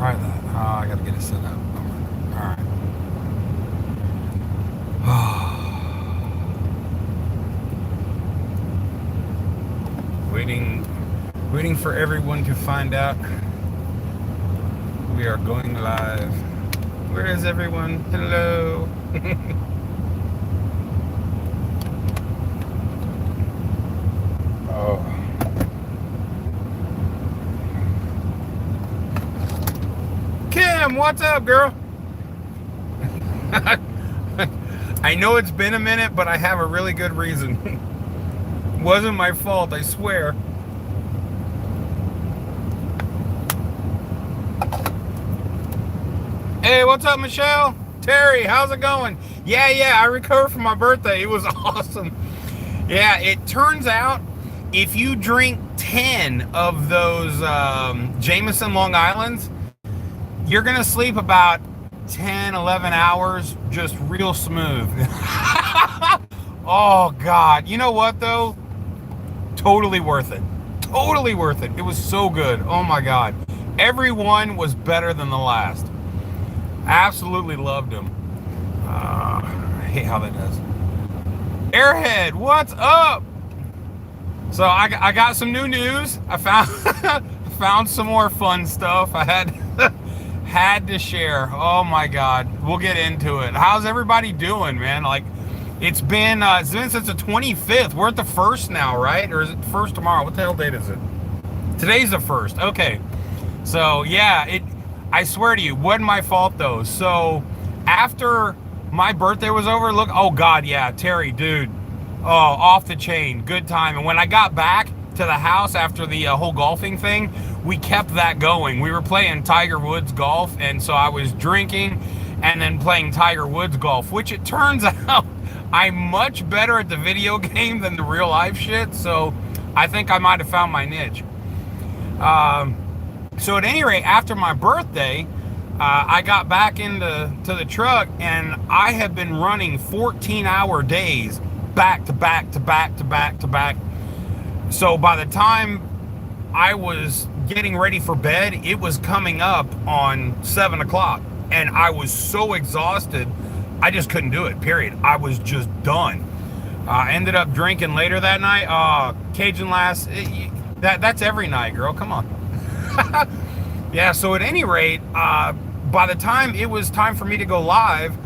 try that. Oh, I gotta get it set up. Alright. Waiting for everyone to find out we are going live. Where is everyone? Hello. Oh. Kim, what's up, girl? I know it's been a minute, but I have a really good reason. Wasn't my fault, I swear. Hey, what's up, Michelle? Terry, how's it going? Yeah, I recovered from my birthday. It was awesome. Yeah, it turns out if you drink 10 of those Jameson Long Islands, you're going to sleep about 10, 11 hours just real smooth. Oh, God. You know what, though? Totally worth it. Totally worth it. It was so good. Oh, my God. Every one was better than the last. Absolutely loved them. I hate how that does. Airhead, what's up? So I got some new news. I found some more fun stuff. I had to share. Oh my God, we'll get into it. How's everybody doing, man? Like, it's been since the 25th. We're at the 1st now, right? Or is it the 1st tomorrow? What the hell date is it? Today's the 1st. Okay. So yeah, I swear to you, wasn't my fault though. So after my birthday was over, look, oh God, yeah, Terry, dude, oh, off the chain, good time. And when I got back to the house after the whole golfing thing, we kept that going. We were playing Tiger Woods golf, and so I was drinking and then playing Tiger Woods golf, which it turns out I'm much better at the video game than the real life shit. So I think I might have found my niche. So at any rate, after my birthday, I got back into the truck, and I have been running 14-hour days back to back to back to back to back. So by the time I was getting ready for bed, it was coming up on 7 o'clock, and I was so exhausted, I just couldn't do it, period. I was just done. I ended up drinking later that night. Cajun Lass, that's every night, girl, come on. Yeah, so at any rate, by the time it was time for me to go live,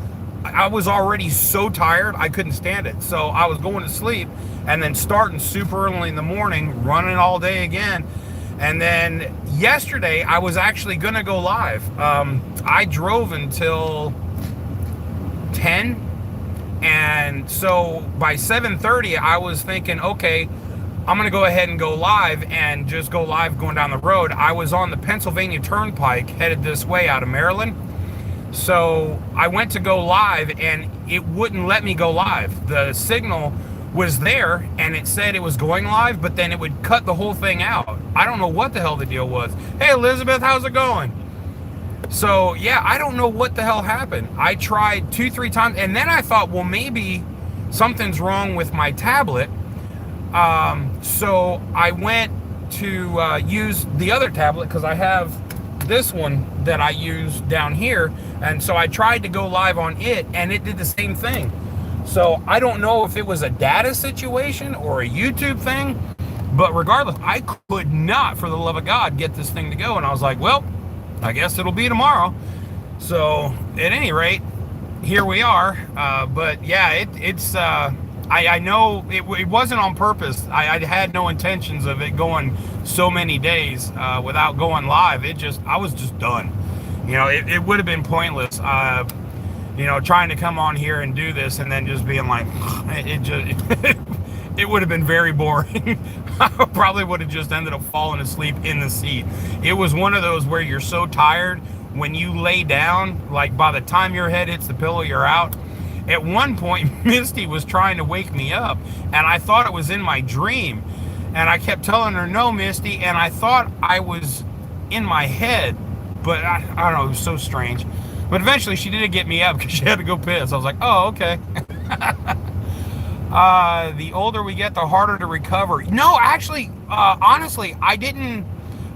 I was already so tired, I couldn't stand it. So I was going to sleep and then starting super early in the morning, running all day again. And then yesterday, I was actually going to go live. I drove until 10. And so by 7:30, I was thinking, okay, I'm going to go ahead and go live and just go live going down the road. I was on the Pennsylvania Turnpike headed this way out of Maryland. So I went to go live and it wouldn't let me go live. The signal was there and it said it was going live, but then it would cut the whole thing out. I don't know what the hell the deal was. Hey, Elizabeth, how's it going? So yeah, I don't know what the hell happened. I tried 2-3 times and then I thought, well, maybe something's wrong with my tablet. So I went to use the other tablet because I have this one that I use down here, and so I tried to go live on it and it did the same thing. So I don't know if it was a data situation or a YouTube thing, but regardless, I could not, for the love of God, get this thing to go. And I was like, well, I guess it'll be tomorrow. So at any rate, here we are. But yeah, I know it wasn't on purpose. I had no intentions of it going so many days without going live. I was just done. You know, it would have been pointless, you know, trying to come on here and do this and then just being like, it would have been very boring. I probably would have just ended up falling asleep in the seat. It was one of those where you're so tired when you lay down, like by the time your head hits the pillow, you're out. At one point, Misty was trying to wake me up, and I thought it was in my dream. And I kept telling her, no, Misty, and I thought I was in my head, but I don't know, it was so strange. But eventually, she did get me up because she had to go piss. I was like, oh, okay. The older we get, the harder to recover. No, actually, honestly, I didn't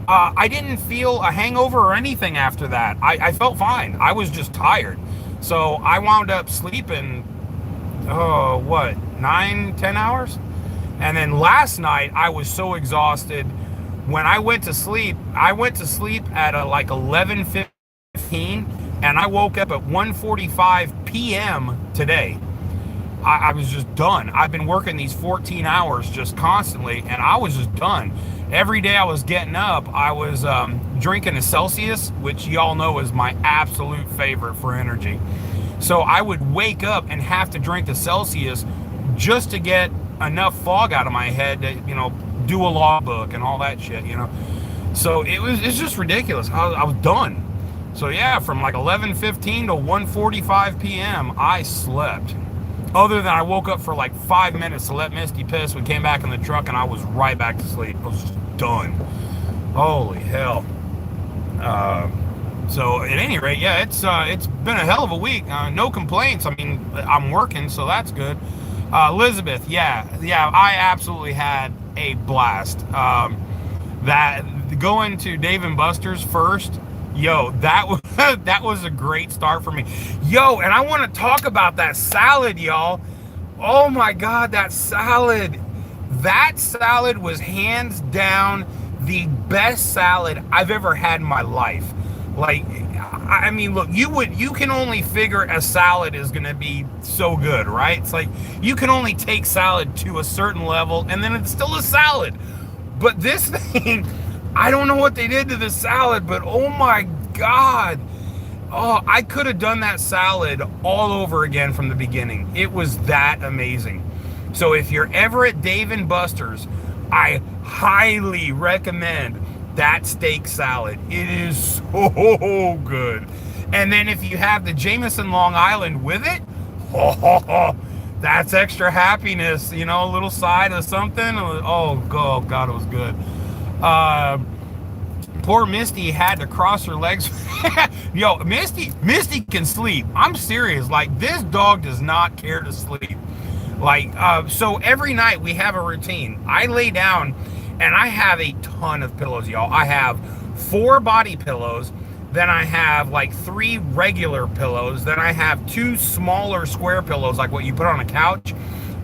I didn't feel a hangover or anything after that. I felt fine. I was just tired. So I wound up sleeping, oh, what, 9, 10 hours? And then last night I was so exhausted. When I went to sleep at like 11:15, and I woke up at 1:45 p.m. today. I was just done. I've been working these 14 hours just constantly, and I was just done. Every day I was getting up, I was drinking a Celsius, which y'all know is my absolute favorite for energy. So I would wake up and have to drink the Celsius just to get enough fog out of my head to, do a logbook and all that shit, So it's just ridiculous. I was done. So yeah, from like 11:15 to 1:45 p.m., I slept. Other than I woke up for like 5 minutes to let Misty piss. We came back in the truck and I was right back to sleep. I was just done. Holy hell. So at any rate, yeah, it's been a hell of a week. No complaints. I mean, I'm working, so that's good. Elizabeth, yeah, I absolutely had a blast. That going to Dave and Buster's first, yo, that was that was a great start for me. Yo, and I want to talk about that salad, y'all. Oh my God, that salad. That salad was hands down the best salad I've ever had in my life. Like, I mean, look, you can only figure a salad is going to be so good, right? It's like you can only take salad to a certain level and then it's still a salad. But this thing, I don't know what they did to the salad, but oh my God. Oh, I could have done that salad all over again from the beginning. It was that amazing. So if you're ever at Dave and Buster's, I highly recommend that steak salad. It is so good. And then if you have the Jameson Long Island with it, that's extra happiness, a little side of something. Oh God, it was good. Poor Misty had to cross her legs. Yo, Misty can sleep. I'm serious. Like, this dog does not care to sleep. Like, so every night we have a routine. I lay down and I have a ton of pillows, y'all. I have 4 body pillows. Then I have like 3 regular pillows. Then I have 2 smaller square pillows, like what you put on a couch.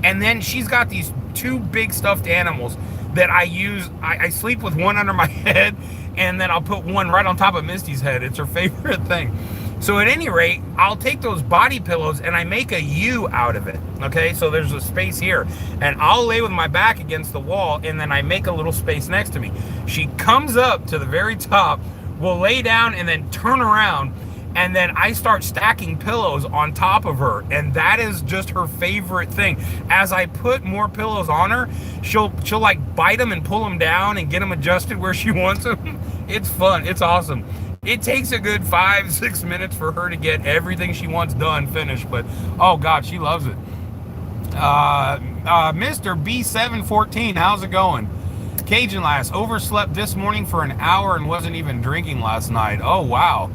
And then she's got these 2 big stuffed animals that I use. I sleep with one under my head, and then I'll put one right on top of Misty's head. It's her favorite thing. So at any rate, I'll take those body pillows and I make a U out of it. Okay, so there's a space here, and I'll lay with my back against the wall, and then I make a little space next to me. She comes up to the very top, will lay down and then turn around, and then I start stacking pillows on top of her, and that is just her favorite thing. As I put more pillows on her, she'll like bite them and pull them down and get them adjusted where she wants them. It's fun. It's awesome. It takes a good 5-6 minutes for her to get everything she wants done finished, but oh God, she loves it. Mr. B714, how's it going? Cajun Lass, overslept this morning for an hour and wasn't even drinking last night. Oh, wow.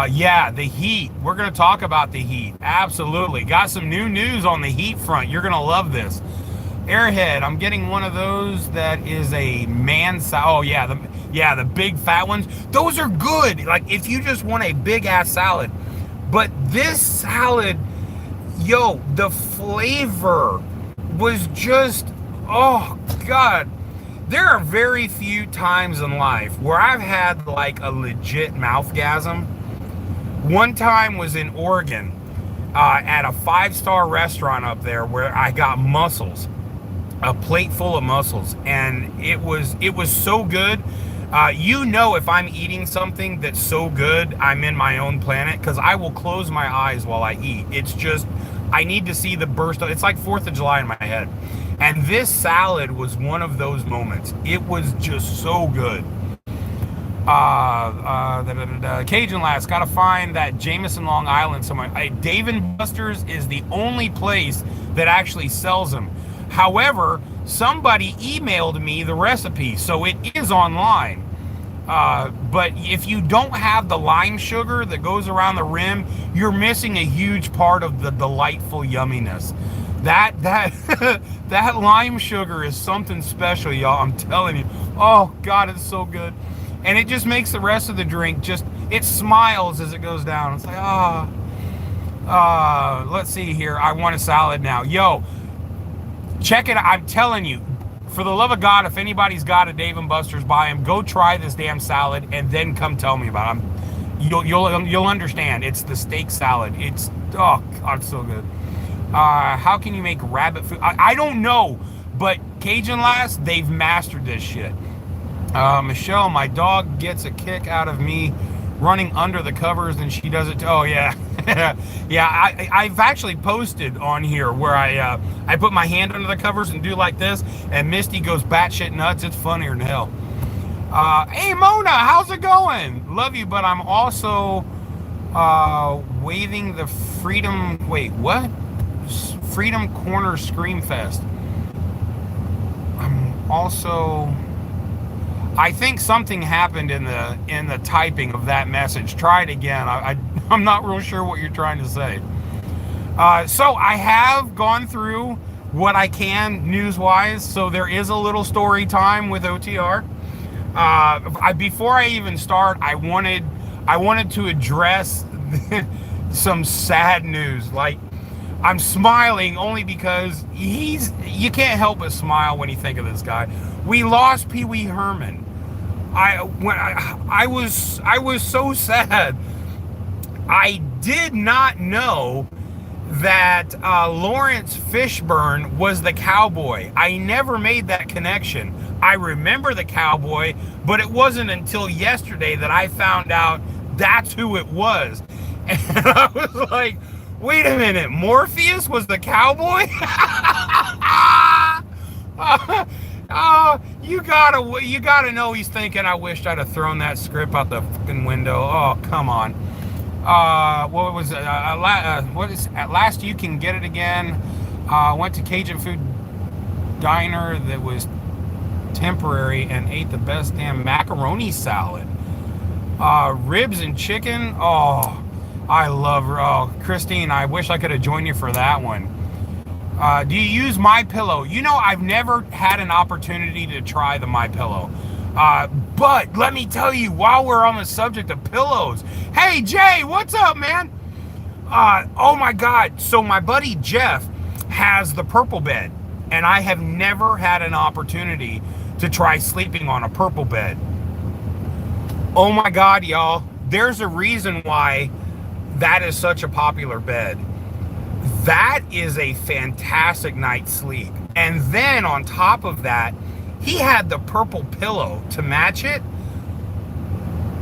Yeah, the heat. We're going to talk about the heat. Absolutely. Got some new news on the heat front. You're going to love this. Airhead, I'm getting one of those that is a man salad. Oh, yeah, the big fat ones. Those are good. Like, if you just want a big-ass salad. But this salad, yo, the flavor was just, oh, God. There are very few times in life where I've had, like, a legit mouthgasm. One time was in Oregon at a 5-star restaurant up there where I got mussels, a plate full of mussels, and it was so good. If I'm eating something that's so good, I'm in my own planet, because I will close my eyes while I eat. It's just, I need to see the burst. It's like 4th of July in my head. And this salad was one of those moments. It was just so good. Cajun Lass, gotta find that Jameson Long Island somewhere. Dave and Buster's is the only place that actually sells them. However, somebody emailed me the recipe, so it is online. But if you don't have the lime sugar that goes around the rim, you're missing a huge part of the delightful yumminess. That that lime sugar is something special, y'all. I'm telling you. Oh God, it's so good. And it just makes the rest of the drink just, it smiles as it goes down. It's like, let's see here. I want a salad now. Yo, check it. I'm telling you, for the love of God, if anybody's got a Dave & Buster's by him, go try this damn salad and then come tell me about it. You'll understand. It's the steak salad. It's, oh God, it's so good. How can you make rabbit food? I don't know, but Cajun Lass, they've mastered this shit. Michelle, my dog gets a kick out of me running under the covers, and she does it. Oh yeah. Yeah, I've actually posted on here where I put my hand under the covers and do like this, and Misty goes batshit nuts. It's funnier than hell. Hey Mona, how's it going? Love you, but I'm also waving the Freedom. Wait, what? Freedom Corner Scream Fest. I'm also. I think something happened in the typing of that message. Try it again. I'm not real sure what you're trying to say. So I have gone through what I can news-wise. So there is a little story time with OTR. Before I even start, I wanted to address some sad news. Like, I'm smiling only because you can't help but smile when you think of this guy. We lost PeeWee Herman. I was so sad. I did not know that Lawrence Fishburne was the cowboy. I never made that connection. I remember the cowboy, but it wasn't until yesterday that I found out that's who it was. And I was like, wait a minute, Morpheus was the cowboy? You gotta know he's thinking, I wished I'd have thrown that script out the fucking window. Oh, come on. What was it? At last you can get it again. Went to Cajun food diner that was temporary and ate the best damn macaroni salad. Ribs and chicken. Oh, I love. Oh, Christine, I wish I could have joined you for that one. Do you use MyPillow? You know, I've never had an opportunity to try the MyPillow. But let me tell you, while we're on the subject of pillows, hey Jay, what's up, man? Oh my God. So my buddy Jeff has the purple bed, and I have never had an opportunity to try sleeping on a purple bed. Oh my God, y'all. There's a reason why that is such a popular bed. That is a fantastic night's sleep. And then on top of that, he had the purple pillow to match it.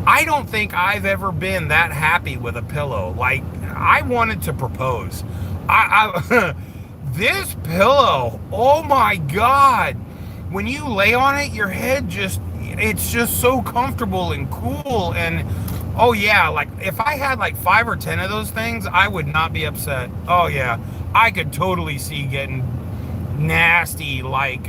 I don't think I've ever been that happy with a pillow. Like, I wanted to propose. This pillow, oh my God. When you lay on it, your head it's just so comfortable and cool. And oh yeah, like if I had like 5 or 10 of those things, I would not be upset. Oh yeah, I could totally see getting nasty. Like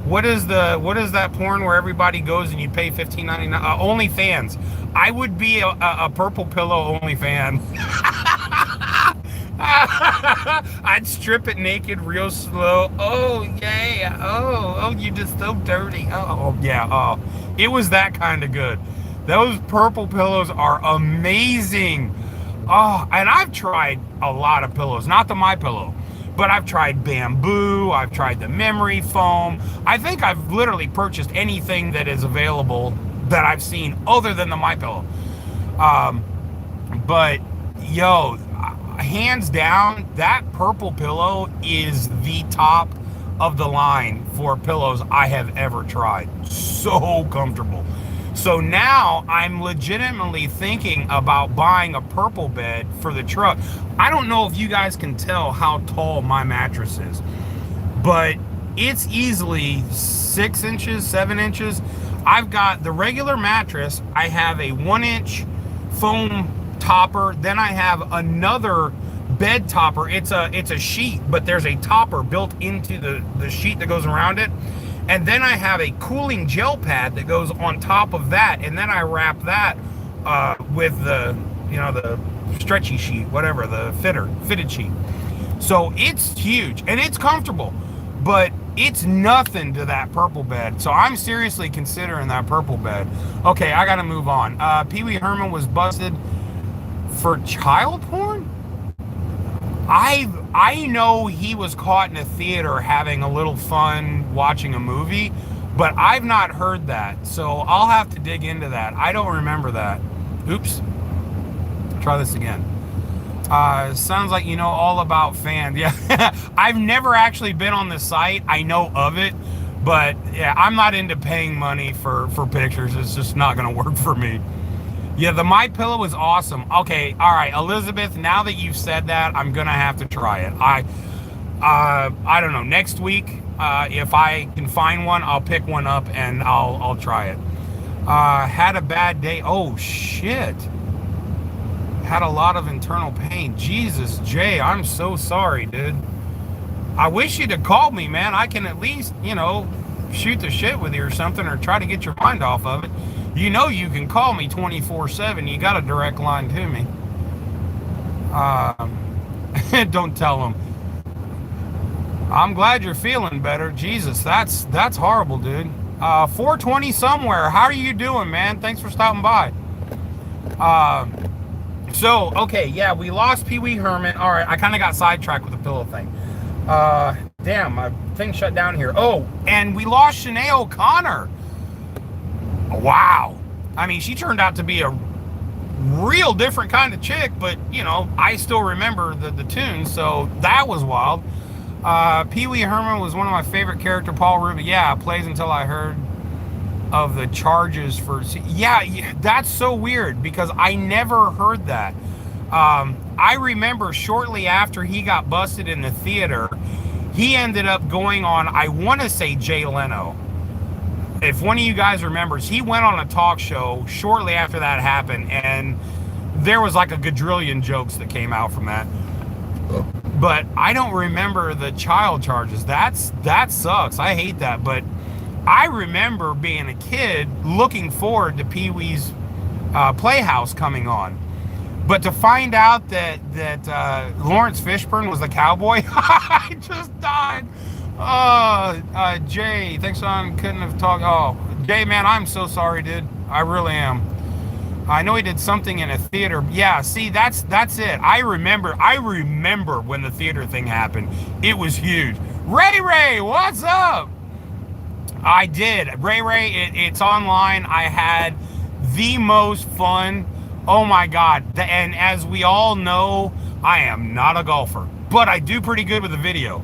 what is that porn where everybody goes and you pay $15.99? OnlyFans. I would be a purple pillow OnlyFan. I'd strip it naked real slow. Oh yeah. Oh, you're just so dirty. Oh yeah. Oh, it was that kind of good. Those purple pillows are amazing. Oh, and I've tried a lot of pillows, not the MyPillow, but I've tried bamboo. I've tried the memory foam. I think I've literally purchased anything that is available that I've seen other than the MyPillow. But yo, hands down, that purple pillow is the top of the line for pillows I have ever tried. So comfortable. So now I'm legitimately thinking about buying a purple bed for the truck. I don't know if you guys can tell how tall my mattress is, but it's easily 6 inches, 7 inches. I've got the regular mattress. I have a 1-inch foam topper. Then I have another bed topper. It's a sheet, but there's a topper built into the sheet that goes around it. And then I have a cooling gel pad that goes on top of that, and then I wrap that with the stretchy sheet, whatever, the fitted sheet. So it's huge and it's comfortable, but It's nothing to that purple bed. So I'm seriously considering that purple bed. Okay, I gotta move on. Pee-wee Herman was busted for child porn? I know he was caught in a theater having a little fun watching a movie, but I've not heard that. So I'll have to dig into that. I don't remember that. Oops. Try this again. Sounds like you know all about fans. Yeah, I've never actually been on the site. I know of it, but yeah, I'm not into paying money for pictures. It's just not gonna work for me. Yeah, the My Pillow is awesome. Okay, all right, Elizabeth. Now that you've said that, I'm gonna have to try it. I don't know. Next week, if I can find one, I'll pick one up and I'll try it. Had a bad day. Oh shit. Had a lot of internal pain. Jesus, Jay, I'm so sorry, dude. I wish you'd have called me, man. I can at least, you know, shoot the shit with you or something, or try to get your mind off of it. You know you can call me 24/7. You got a direct line to me. Don't tell them. I'm glad you're feeling better. Jesus, that's horrible, dude. 420 somewhere. How are you doing, man? Thanks for stopping by. So, okay, yeah, we lost Pee-wee Herman. All right, I kind of got sidetracked with the pillow thing. Damn, my thing shut down here. Oh, and we lost Shanae O'Connor. Wow. I mean, she turned out to be a real different kind of chick, but, you know, I still remember the tune, so that was wild. Pee-wee Herman was one of my favorite characters. Paul Ruby, yeah, plays until I heard of the charges for, yeah, that's so weird because I never heard that. I remember shortly after he got busted in the theater, he ended up going on, I want to say Jay Leno. If one of you guys remembers, he went on a talk show shortly after that happened, and there was like a quadrillion jokes that came out from that. But I don't remember the child charges. That sucks. I hate that, but I remember being a kid looking forward to Pee-wee's Playhouse coming on. But to find out that Lawrence Fishburne was the cowboy, I just died. Jay, thanks on couldn't have talked. Oh, Jay, man, I'm so sorry, dude. I really am. I know he did something in a theater. Yeah, see, that's it. I remember when the theater thing happened. It was huge. Ray, what's up? I did. Ray, it's online. I had the most fun. Oh my God. And as we all know, I am not a golfer, but I do pretty good with the video.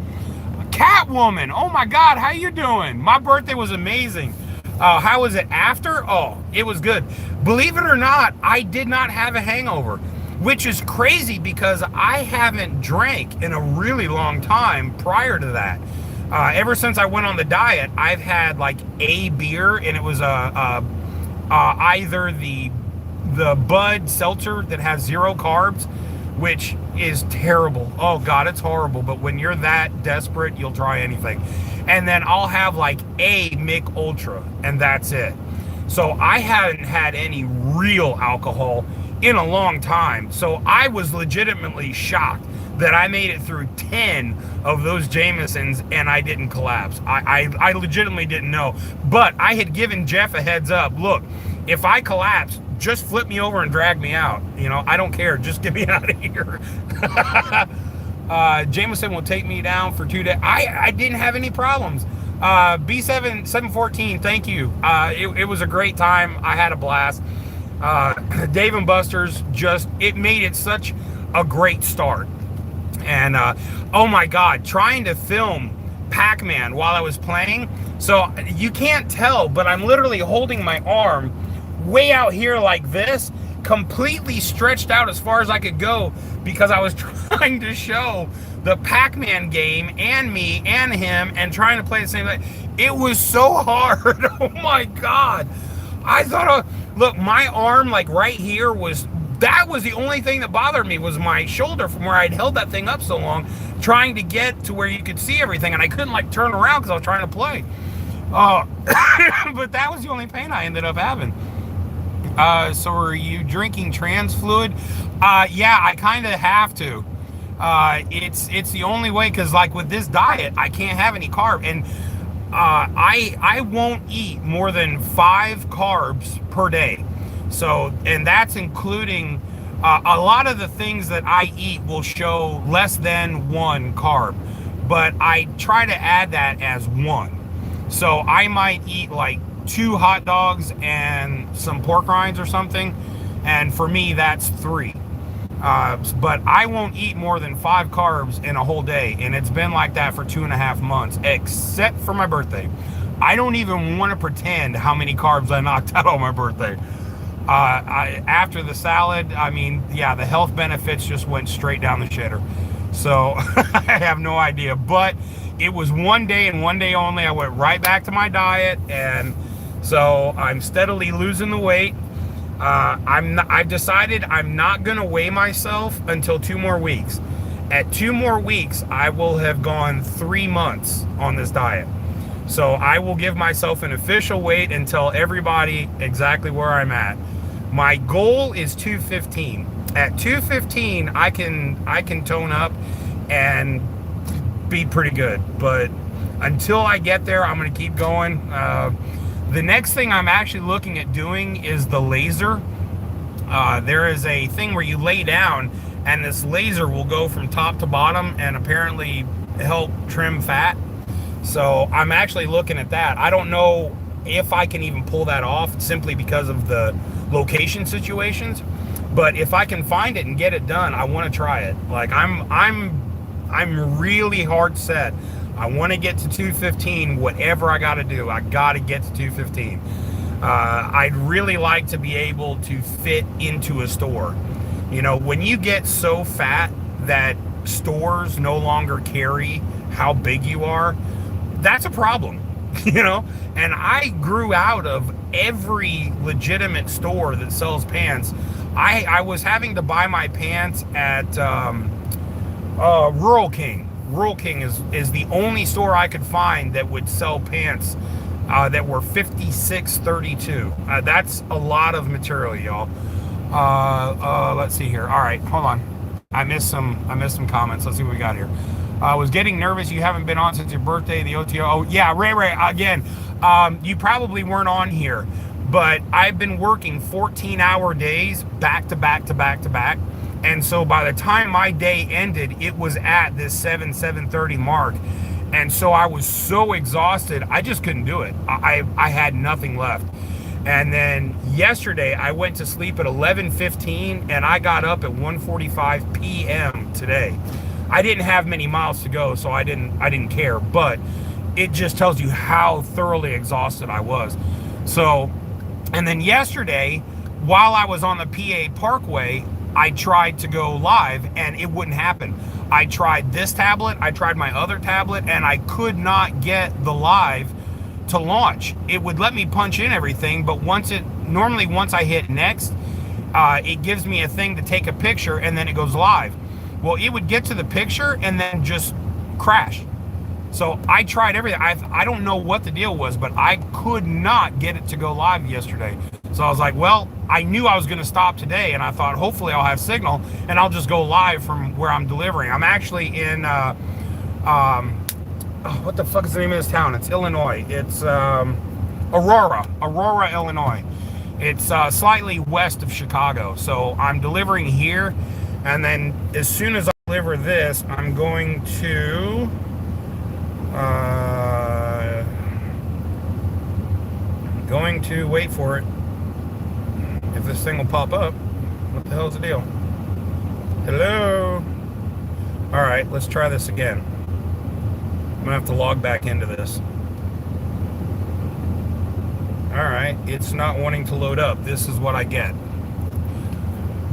Catwoman. Oh my God. How you doing? My birthday was amazing. How was it after? Oh, it was good. Believe it or not, I did not have a hangover, which is crazy because I haven't drank in a really long time prior to that. Ever since I went on the diet, I've had like a beer, and it was either the Bud Seltzer that has 0 carbs, which is terrible. Oh God, it's horrible. But when you're that desperate, you'll try anything. And then I'll have like a Mick Ultra, and that's it. So I hadn't had any real alcohol in a long time. So I was legitimately shocked that I made it through 10 of those Jamesons and I didn't collapse. I legitimately didn't know. But I had given Jeff a heads up. Look, if I collapse, just flip me over and drag me out. You know, I don't care. Just get me out of here. Jameson will take me down for 2 days. I didn't have any problems. B714, thank you. It was a great time. I had a blast. Dave and Buster's it made it such a great start. And oh my God, trying to film Pac-Man while I was playing. So you can't tell, but I'm literally holding my arm way out here like this, completely stretched out as far as I could go, because I was trying to show the Pac-Man game and me and him and trying to play the same thing. It was so hard. Oh my God. I thought, look, my arm like right here that was the only thing that bothered me, was my shoulder from where I'd held that thing up so long, trying to get to where you could see everything, and I couldn't like turn around because I was trying to play. But that was the only pain I ended up having. So are you drinking trans fluid? Yeah, I kind of have to. It's the only way, because like with this diet, I can't have any carb, and I won't eat more than 5 carbs per day. So, and that's including a lot of the things that I eat will show less than 1 carb, but I try to add that as 1. So I might eat like 2 hot dogs and some pork rinds or something, and for me that's 3. But I won't eat more than 5 carbs in a whole day, and it's been like that for 2.5 months, except for my birthday. I don't even want to pretend how many carbs I knocked out on my birthday. After the salad, I mean, yeah, the health benefits just went straight down the shitter. So I have no idea, but it was one day and one day only. I went right back to my diet, and so I'm steadily losing the weight. I've decided I'm not going to weigh myself until 2 more weeks. At 2 more weeks, I will have gone 3 months on this diet. So I will give myself an official weight and tell everybody exactly where I'm at. My goal is 215. At 215, I can tone up and be pretty good. But until I get there, I'm going to keep going. The next thing I'm actually looking at doing is the laser. There is a thing where you lay down, and this laser will go from top to bottom and apparently help trim fat. So I'm actually looking at that. I don't know if I can even pull that off, simply because of the location situations. But if I can find it and get it done, I want to try it. Like I'm really hard set. I want to get to 215, whatever I got to do. I got to get to 215. I'd really like to be able to fit into a store. You know, when you get so fat that stores no longer carry how big you are, that's a problem, you know? And I grew out of every legitimate store that sells pants. I was having to buy my pants at Rural King. Rural King is the only store I could find that would sell pants that were 56.32. That's a lot of material, y'all. Let's see here. All right, hold on. I missed some comments. Let's see what we got here. I was getting nervous. You haven't been on since your birthday, the OTR. Oh, yeah, Ray, again, you probably weren't on here, but I've been working 14-hour days back to back to back to back. And so by the time my day ended, it was at this 7:30 mark. And so I was so exhausted, I just couldn't do it. I had nothing left. And then yesterday, I went to sleep at 11:15, and I got up at 1:45 p.m. today. I didn't have many miles to go, so I didn't care, but it just tells you how thoroughly exhausted I was. So, and then yesterday, while I was on the PA Parkway, I tried to go live, and it wouldn't happen. I tried this tablet, I tried my other tablet, and I could not get the live to launch. It would let me punch in everything, but once I hit next, it gives me a thing to take a picture, and then it goes live. Well, it would get to the picture and then just crash. So I tried everything. I don't know what the deal was, but I could not get it to go live yesterday. So I was like, well, I knew I was going to stop today, and I thought hopefully I'll have signal and I'll just go live from where I'm delivering. I'm actually in what the fuck is the name of this town? It's Illinois. It's Aurora, Illinois. It's slightly west of Chicago. So I'm delivering here, and then as soon as I deliver this, I'm going to wait for it. If this thing will pop up. What the hell's the deal? Hello? Alright, let's try this again. I'm gonna have to log back into this. Alright, it's not wanting to load up. This is what I get.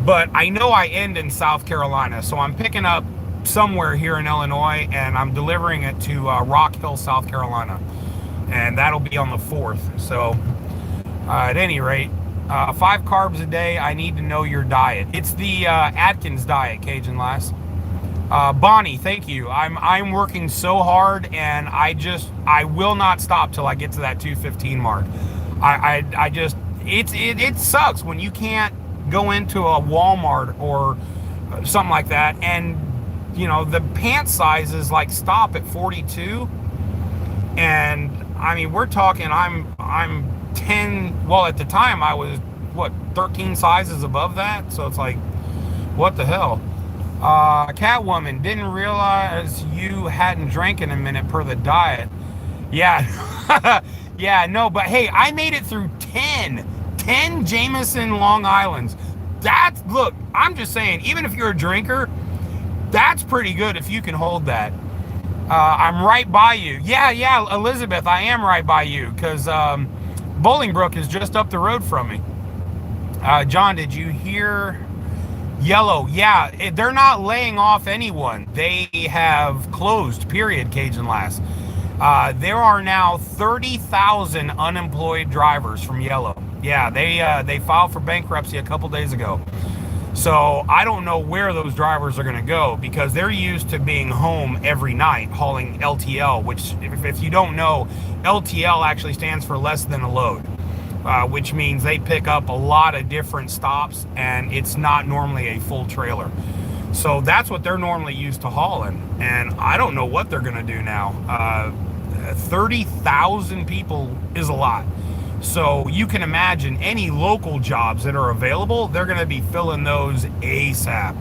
But I know I end in South Carolina, so I'm picking up somewhere here in Illinois, and I'm delivering it to Rock Hill, South Carolina. And that'll be on the 4th. So, at any rate, 5 carbs a day. I need to know your diet. It's the Atkins diet, Cajun Lass. Bonnie, thank you. I'm working so hard, and I will not stop till I get to that 215 mark. It sucks when you can't go into a Walmart or something like that and the pant sizes like stop at 42. And I mean, we're talking, I'm 10, well, at the time I was, 13 sizes above that. So it's like, what the hell? Catwoman, didn't realize you hadn't drank in a minute per the diet. Yeah. Yeah, no, but hey, I made it through 10 Jameson Long Islands. Look, I'm just saying, even if you're a drinker, that's pretty good if you can hold that. I'm right by you. Yeah, Elizabeth, I am right by you, because Bolingbrook is just up the road from me. John, did you hear Yellow? Yeah, they're not laying off anyone. They have closed, period, Cajun Lass. There are now 30,000 unemployed drivers from Yellow. Yeah, they filed for bankruptcy a couple days ago. So I don't know where those drivers are going to go, because they're used to being home every night hauling LTL, which, if you don't know, LTL actually stands for less than a load, which means they pick up a lot of different stops, and it's not normally a full trailer. So that's what they're normally used to hauling, and I don't know what they're going to do now. 30,000 people is a lot. So you can imagine any local jobs that are available, they're going to be filling those ASAP.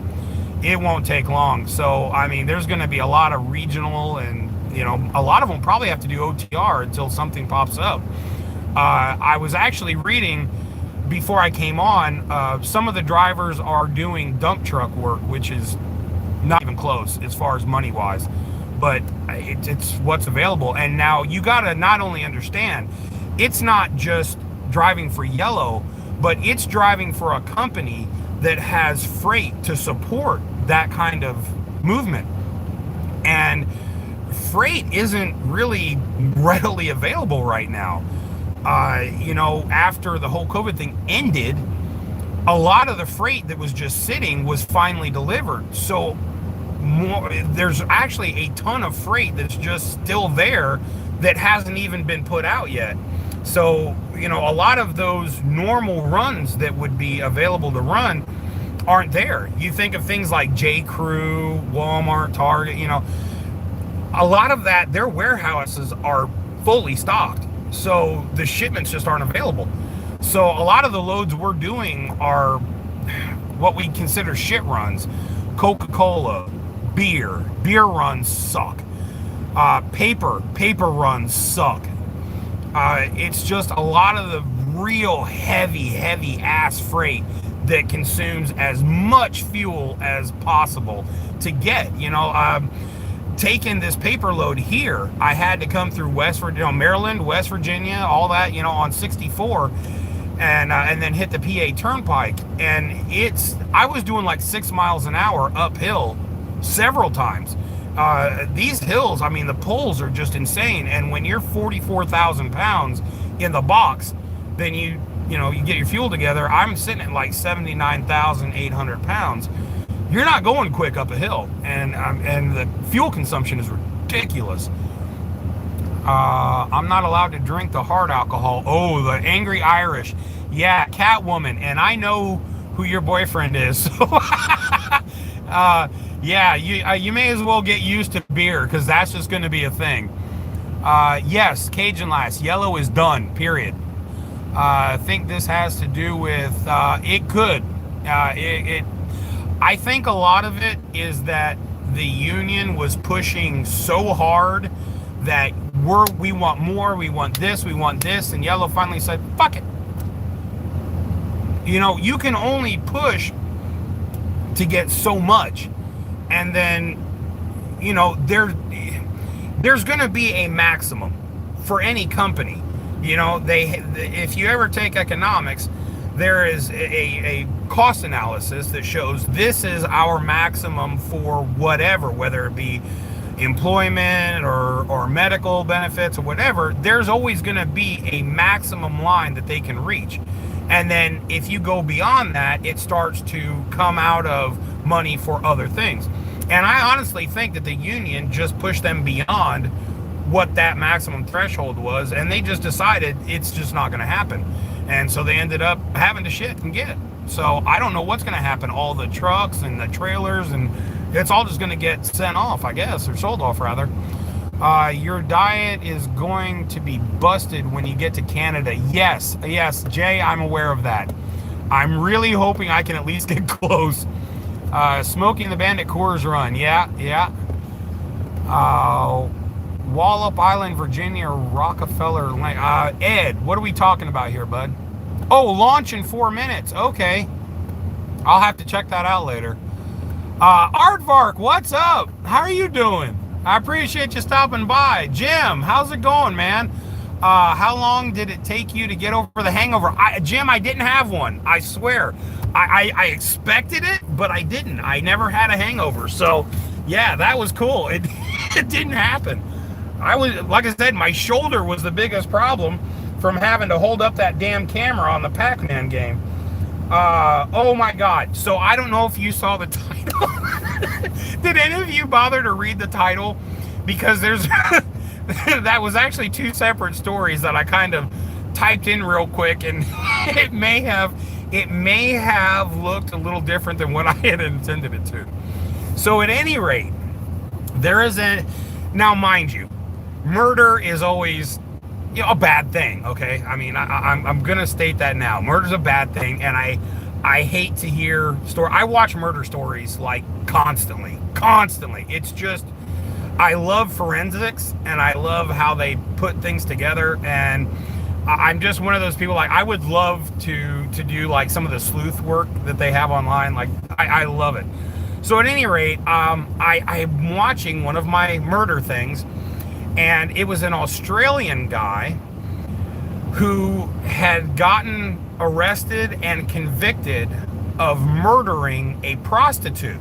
It won't take long. So, I mean, there's going to be a lot of regional, and, a lot of them probably have to do OTR until something pops up. I was actually reading before I came on, some of the drivers are doing dump truck work, which is not even close as far as money wise, but it's what's available. And now you got to not only understand, it's not just driving for Yellow, but it's driving for a company that has freight to support that kind of movement. And freight isn't really readily available right now. After the whole COVID thing ended, a lot of the freight that was just sitting was finally delivered. So there's actually a ton of freight that's just still there that hasn't even been put out yet. So, a lot of those normal runs that would be available to run aren't there. You think of things like J. Crew, Walmart, Target, a lot of that, their warehouses are fully stocked. So the shipments just aren't available. So a lot of the loads we're doing are what we consider shit runs. Coca-Cola, beer runs suck. Paper runs suck. It's just a lot of the real heavy ass freight that consumes as much fuel as possible to get. Taking this paper load here, I had to come through Maryland, West Virginia, all that, on 64, and then hit the PA Turnpike. And I was doing like 6 miles an hour uphill several times. These hills, I mean, the pulls are just insane. And when you're 44,000 pounds in the box, then you get your fuel together. I'm sitting at like 79,800 pounds. You're not going quick up a hill, and the fuel consumption is ridiculous. I'm not allowed to drink the hard alcohol. Oh, the angry Irish. Yeah, Catwoman, and I know who your boyfriend is. So yeah, you may as well get used to beer, because that's just going to be a thing. Yes, Cajun Lass, Yellow is done, period. I think this has to do with, it could. I think a lot of it is that the union was pushing so hard that we want more, we want this, and Yellow finally said, fuck it. You can only push to get so much, and then, there's going to be a maximum for any company. If you ever take economics, there is a cost analysis that shows this is our maximum for whatever, whether it be employment or medical benefits or whatever. There's always going to be a maximum line that they can reach. And then if you go beyond that, it starts to come out of money for other things. And I honestly think that the union just pushed them beyond what that maximum threshold was, and they just decided it's just not going to happen. And so they ended up having to shit and get. So I don't know what's going to happen. All the trucks and the trailers and it's all just going to get sent off, I guess, or sold off rather. Your diet is going to be busted when you get to Canada. Yes, Jay, I'm aware of that. I'm really hoping I can at least get close. Smoking the Bandit Coors Run. Yeah. Wallop Island, Virginia, Rockefeller. Ed, what are we talking about here, bud? Oh, launch in 4 minutes. Okay. I'll have to check that out later. Aardvark, what's up? How are you doing? I appreciate you stopping by. Jim, how's it going, man? How long did it take you to get over the hangover? Jim, I didn't have one. I swear. I expected it, but I didn't. I never had a hangover. So, yeah, that was cool. It didn't happen. Like I said, my shoulder was the biggest problem from having to hold up that damn camera on the Pac-Man game. Oh my God. So I don't know if you saw the title. Did any of you bother to read the title? Because there's that was actually two separate stories that I kind of typed in real quick, and it may have looked a little different than what I had intended it to. So at any rate, now mind you, murder is always a bad thing, okay? I mean, I'm gonna state that now. Murder's a bad thing, and I hate to hear I watch murder stories like constantly. It's just, I love forensics, and I love how they put things together, and I'm just one of those people, like, I would love to do like some of the sleuth work that they have online. Like, I love it. So at any rate, I'm watching one of my murder things, and it was an Australian guy who had gotten arrested and convicted of murdering a prostitute.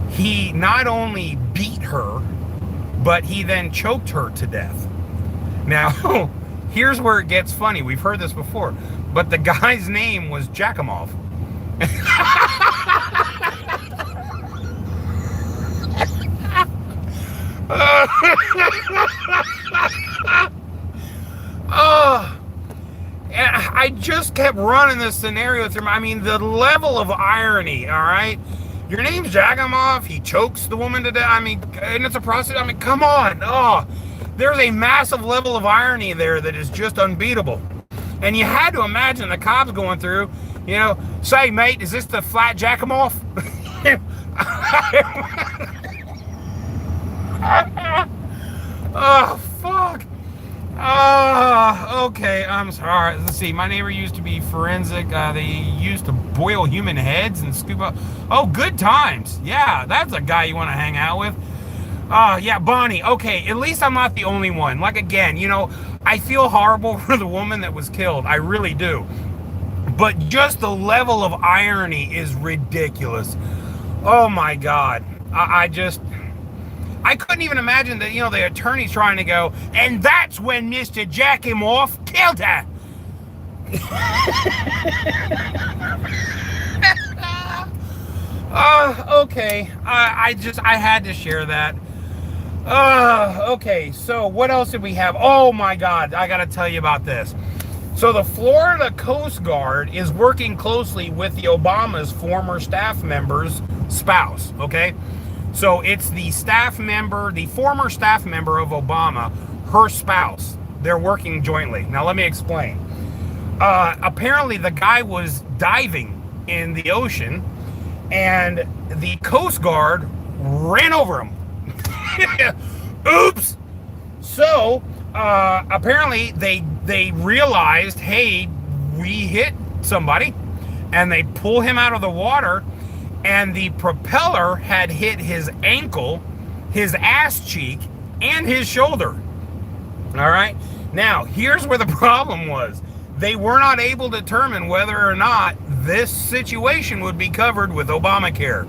He not only beat her, but he then choked her to death. Now, here's where it gets funny. We've heard this before, but the guy's name was Jakimov. And I just kept running this scenario through. I mean, the level of irony, all right? Your name's Jakimov, he chokes the woman to death. I mean, and it's a prostitute. I mean, come on. Oh, there's a massive level of irony there that is just unbeatable. And you had to imagine the cops going through, say, mate, is this the flat Jakimov? Oh, fuck. Okay, I'm sorry. Let's see. My neighbor used to be forensic. They used to boil human heads and scoop up. Oh, good times. Yeah, that's a guy you want to hang out with. Yeah, Bonnie. Okay, at least I'm not the only one. Like, again, I feel horrible for the woman that was killed. I really do. But just the level of irony is ridiculous. Oh, my God. I couldn't even imagine that, the attorney's trying to go, and that's when Mr. Jakimov killed her. Okay. I had to share that. Okay. So what else did we have? Oh my God. I got to tell you about this. So the Florida Coast Guard is working closely with the Obama's former staff member's spouse. Okay. So it's the former staff member of Obama, her spouse. They're working jointly. Now let me explain. Apparently the guy was diving in the ocean, and the Coast Guard ran over him. Oops. So apparently they realized, hey, we hit somebody, and they pull him out of the water. And the propeller had hit his ankle, his ass cheek, and his shoulder. All right. Now, here's where the problem was. They were not able to determine whether or not this situation would be covered with Obamacare.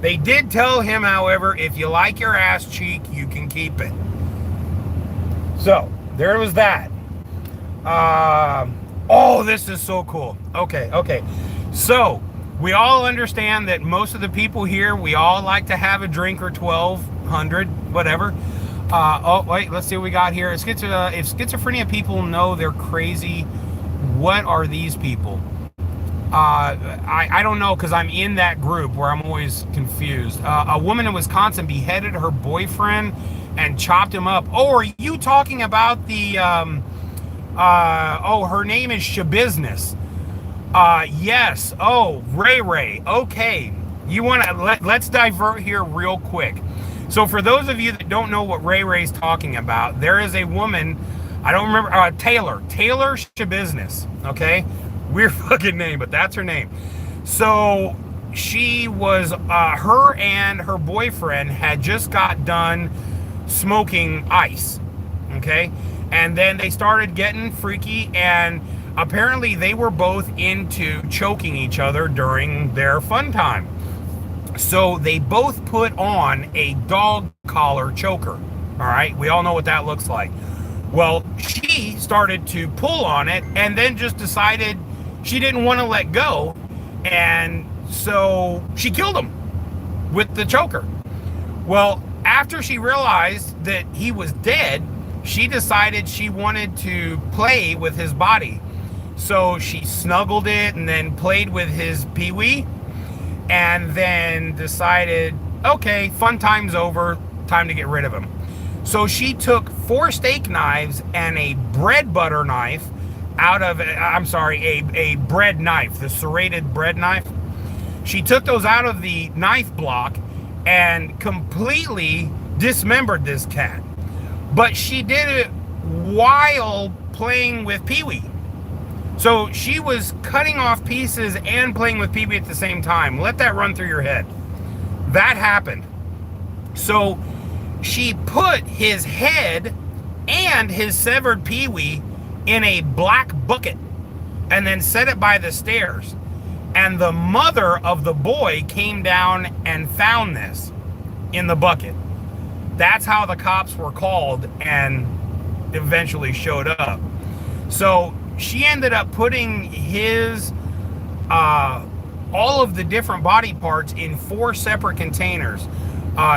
They did tell him, however, if you like your ass cheek, you can keep it. So, there was that. Oh, this is so cool. Okay. So, we all understand that most of the people here, we all like to have a drink or 1,200, whatever. Oh, wait, let's see what we got here. If schizophrenia people know they're crazy, what are these people? I don't know, because I'm in that group where I'm always confused. A woman in Wisconsin beheaded her boyfriend and chopped him up. Oh, are you talking about the oh, her name is Shabusiness. Yes. Oh, Ray Ray. Okay. You want to let's divert here real quick. So for those of you that don't know what Ray Ray's talking about, there is a woman, I don't remember, Taylor Shabusiness. Okay. Weird fucking name, but that's her name. So she was, her and her boyfriend had just got done smoking ice. Okay. And then they started getting freaky, and apparently they were both into choking each other during their fun time. So they both put on a dog collar choker. All right. We all know what that looks like. Well, she started to pull on it and then just decided she didn't want to let go. And so she killed him with the choker. Well, after she realized that he was dead, she decided she wanted to play with his body. So she snuggled it and then played with his PeeWee, and then decided, okay, fun time's over, time to get rid of him. So she took 4 steak knives and a bread butter knife out of, a bread knife, the serrated bread knife. She took those out of the knife block and completely dismembered this cat. But she did it while playing with PeeWee. So she was cutting off pieces and playing with PeeWee at the same time. Let that run through your head. That happened. So she put his head and his severed PeeWee in a black bucket and then set it by the stairs. And the mother of the boy came down and found this in the bucket. That's how the cops were called and eventually showed up. So she ended up putting his, all of the different body parts in 4 separate containers.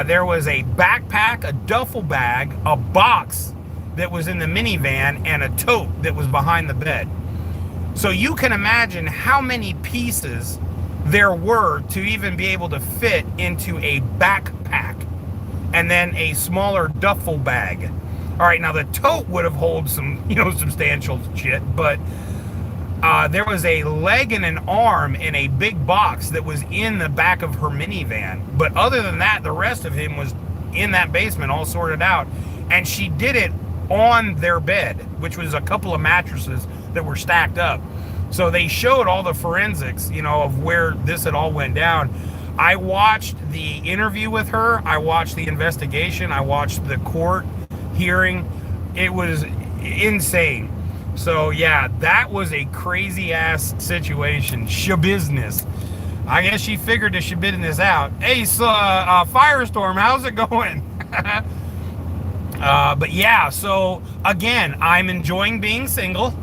There was a backpack, a duffel bag, a box that was in the minivan, and a tote that was behind the bed. So you can imagine how many pieces there were to even be able to fit into a backpack, and then a smaller duffel bag. All right, now the tote would have held some, substantial shit, but there was a leg and an arm in a big box that was in the back of her minivan. But other than that, the rest of him was in that basement, all sorted out. And she did it on their bed, which was a couple of mattresses that were stacked up. So they showed all the forensics, of where this had all went down. I watched the interview with her. I watched the investigation. I watched the court hearing. It was insane. So yeah, that was a crazy ass situation. Shabusiness. I guess she figured the shabusiness out. Hey, so Firestorm, how's it going? But yeah, so again, I'm enjoying being single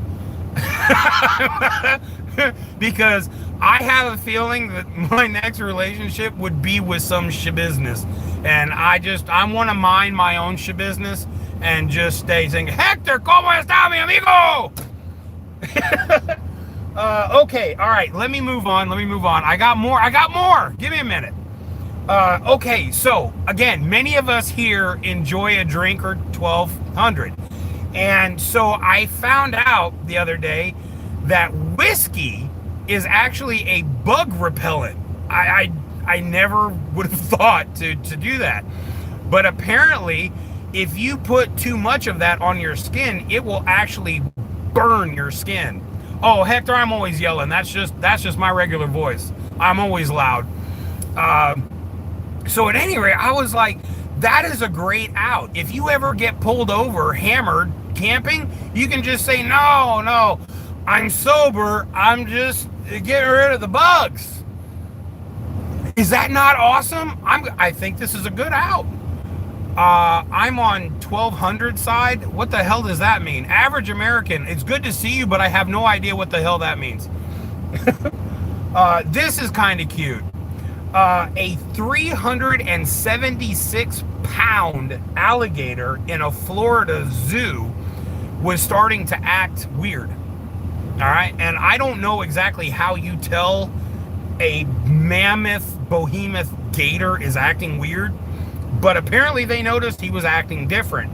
because I have a feeling that my next relationship would be with some shabusiness, and I want to mind my own shabusiness and just stay saying, Hector, ¿cómo está, mi amigo? Okay, all right, let me move on. I got more. Give me a minute. Okay, so again, many of us here enjoy a drink or 1200. And so I found out the other day that whiskey is actually a bug repellent. I never would have thought to do that. But apparently, if you put too much of that on your skin, it will actually burn your skin. Oh, Hector, I'm always yelling. That's just my regular voice. I'm always loud. So at any rate, I was like, that is a great out. If you ever get pulled over, hammered, camping, you can just say, no, I'm sober. I'm just getting rid of the bugs. Is that not awesome? I think this is a good out. I'm on 1200 side. What the hell does that mean? Average American. It's good to see you, but I have no idea what the hell that means. This is kind of cute. A 376-pound alligator in a Florida zoo was starting to act weird. All right. And I don't know exactly how you tell a mammoth, behemoth gator is acting weird, but apparently they noticed he was acting different.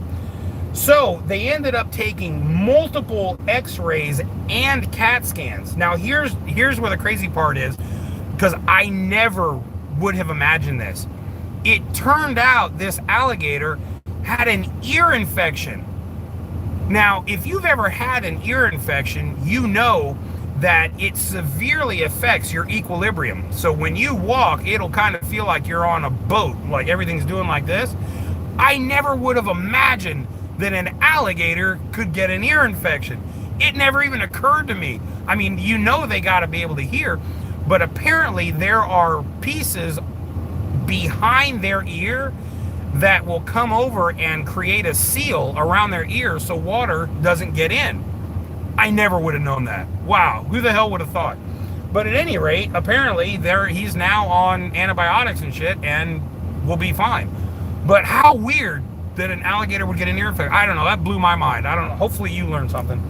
So they ended up taking multiple x-rays and CAT scans. Now here's where the crazy part is, because I never would have imagined this. It turned out this alligator had an ear infection. Now, if you've ever had an ear infection, you know that it severely affects your equilibrium. So when you walk, it'll kind of feel like you're on a boat, like everything's doing like this. I never would have imagined that an alligator could get an ear infection. It never even occurred to me. I mean, you know they got to be able to hear, but apparently there are pieces behind their ear that will come over and create a seal around their ear so water doesn't get in. I never would have known that. Wow, who the hell would have thought? But at any rate, apparently he's now on antibiotics and shit and will be fine. But how weird that an alligator would get an ear infection. I don't know, that blew my mind. I don't know, hopefully you learned something.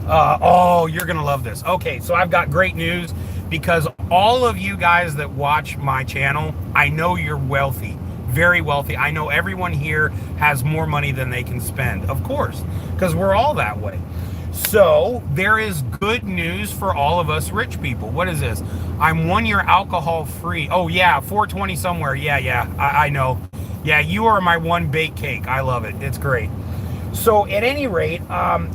Oh, you're gonna love this. Okay, so I've got great news, because all of you guys that watch my channel, I know you're wealthy, very wealthy. I know everyone here has more money than they can spend, of course, because we're all that way. So there is good news for all of us rich people. What is this? I'm 1 year alcohol free. Oh yeah, 420 somewhere. Yeah, I know. Yeah, you are my one baked cake. I love it. It's great. So at any rate,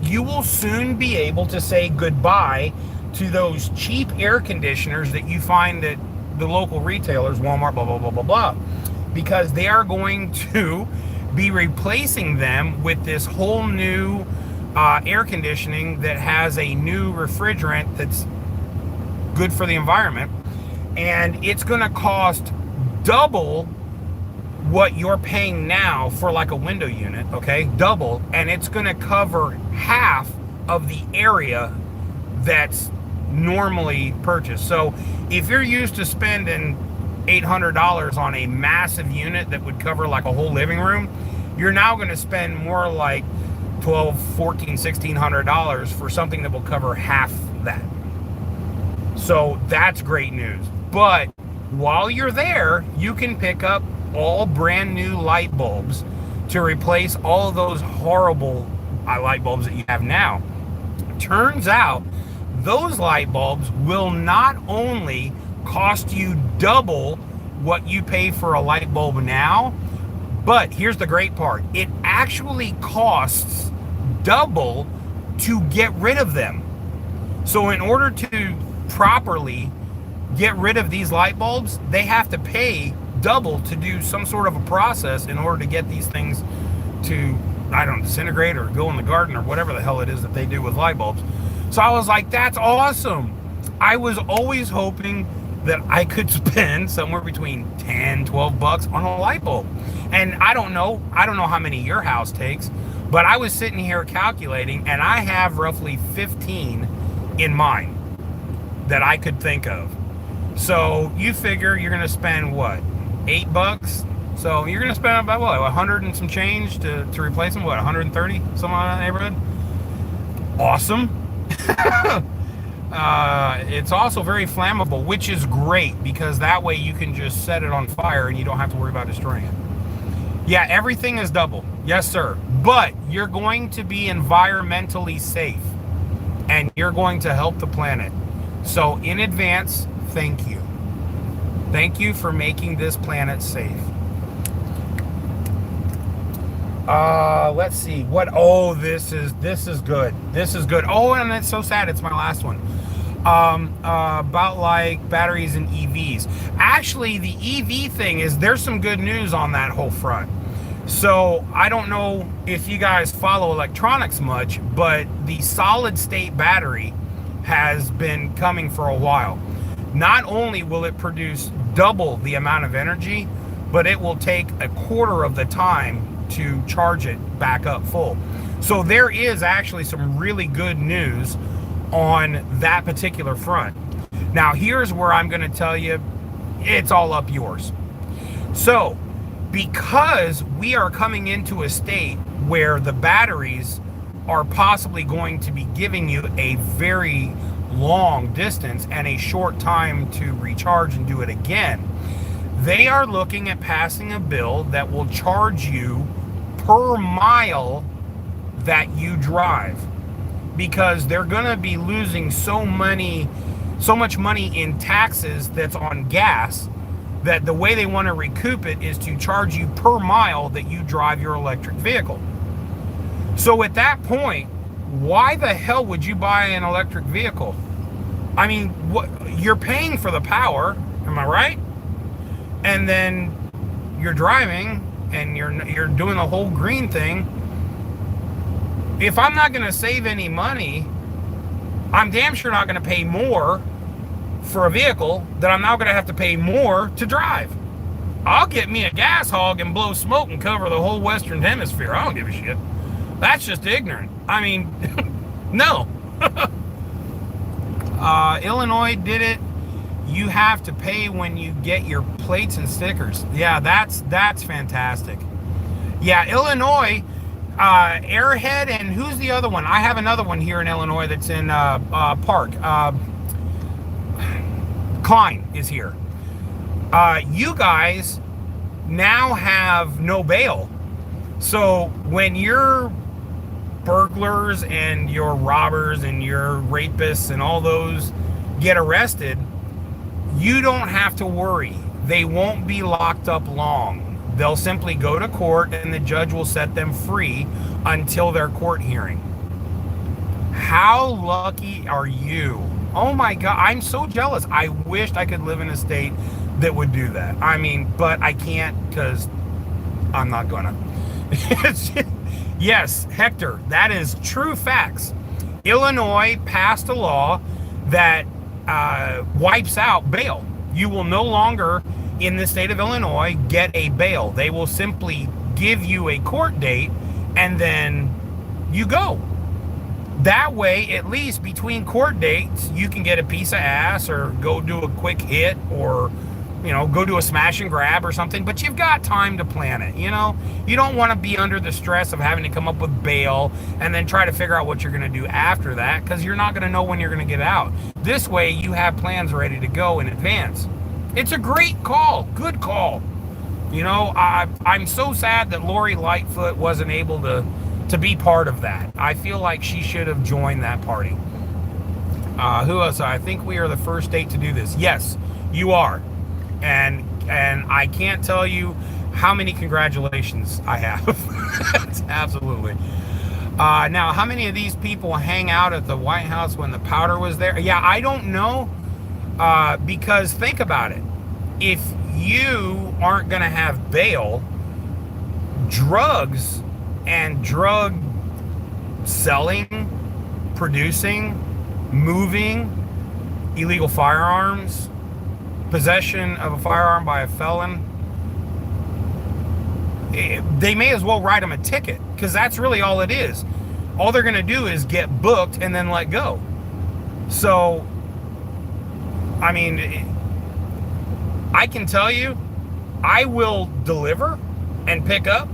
you will soon be able to say goodbye to those cheap air conditioners that you find at the local retailers, Walmart, blah, blah, blah, blah, blah, because they are going to be replacing them with this whole new air conditioning that has a new refrigerant that's good for the environment, and it's going to cost double what you're paying now for like a window unit, okay? Double, and it's going to cover half of the area that's normally purchased. So if you're used to spending $800 on a massive unit that would cover like a whole living room, you're now going to spend more like $1,200, $1,400, $1,600 for something that will cover half that. So that's great news. But while you're there, you can pick up all brand new light bulbs to replace all of those horrible light bulbs that you have now. Turns out those light bulbs will not only cost you double what you pay for a light bulb now, but here's the great part. It actually costs double to get rid of them. So in order to properly get rid of these light bulbs, they have to pay double to do some sort of a process in order to get these things to, I don't know, disintegrate or go in the garden or whatever the hell it is that they do with light bulbs. So I was like, that's awesome. I was always hoping that I could spend somewhere between 10, 12 bucks on a light bulb. And I don't know how many your house takes, but I was sitting here calculating, and I have roughly 15 in mind that I could think of. So you figure you're gonna spend what, $8? So you're gonna spend about what, 100 and some change to replace them, what, 130, something like that neighborhood? Awesome. It's also very flammable, which is great, because that way you can just set it on fire and you don't have to worry about destroying it. Yeah, everything is double. Yes, sir. But you're going to be environmentally safe, and you're going to help the planet. So in advance, thank you. Thank you for making this planet safe. Let's see what. Oh, this is good. This is good. Oh, and it's so sad. It's my last one. About like batteries and EVs. Actually, the EV thing is, there's some good news on that whole front. So I don't know if you guys follow electronics much, but the solid state battery has been coming for a while. Not only will it produce double the amount of energy, but it will take a quarter of the time to charge it back up full. So there is actually some really good news on that particular front. Now here's where I'm going to tell you, it's all up yours. So because we are coming into a state where the batteries are possibly going to be giving you a very long distance and a short time to recharge and do it again. They are looking at passing a bill that will charge you per mile that you drive, because they're going to be losing so much money in taxes that's on gas, that the way they want to recoup it is to charge you per mile that you drive your electric vehicle. So at that point, why the hell would you buy an electric vehicle? I mean, you're paying for the power, am I right? And then you're driving and you're doing the whole green thing. If I'm not going to save any money, I'm damn sure not going to pay more for a vehicle that I'm now going to have to pay more to drive. I'll get me a gas hog and blow smoke and cover the whole Western Hemisphere. I don't give a shit. That's just ignorant. I mean, no. Illinois did it. You have to pay when you get your plates and stickers. Yeah, that's fantastic. Yeah, Illinois, Airhead, and who's the other one? I have another one here in Illinois that's in Park. Klein is here. You guys now have no bail. So when you're burglars and your robbers and your rapists and all those get arrested, you don't have to worry. They won't be locked up long. They'll simply go to court and the judge will set them free until their court hearing. How lucky are you? Oh my God, I'm so jealous. I wished I could live in a state that would do that. I mean, but I can't, because I'm not gonna. Yes, Hector, that is true facts. Illinois passed a law that wipes out bail. You will no longer, in the state of Illinois, get a bail. They will simply give you a court date and then you go. That way, at least between court dates, you can get a piece of ass or go do a quick hit or, go do a smash and grab or something, but you've got time to plan it, You don't want to be under the stress of having to come up with bail and then try to figure out what you're going to do after that, because you're not going to know when you're going to get out. This way, you have plans ready to go in advance. It's a great call. Good call. I'm so sad that Lori Lightfoot wasn't able to be part of that. I feel like she should have joined that party. Who else? I think we are the first state to do this. Yes, you are. And I can't tell you how many congratulations I have. Absolutely. Now, how many of these people hang out at the White House when the powder was there? Yeah, I don't know. Because think about it. If you aren't going to have bail, drugs and drug selling, producing, moving, illegal firearms, possession of a firearm by a felon, they may as well write them a ticket, because that's really all it is. All they're going to do is get booked and then let go. So, I mean, I can tell you, I will deliver and pick up,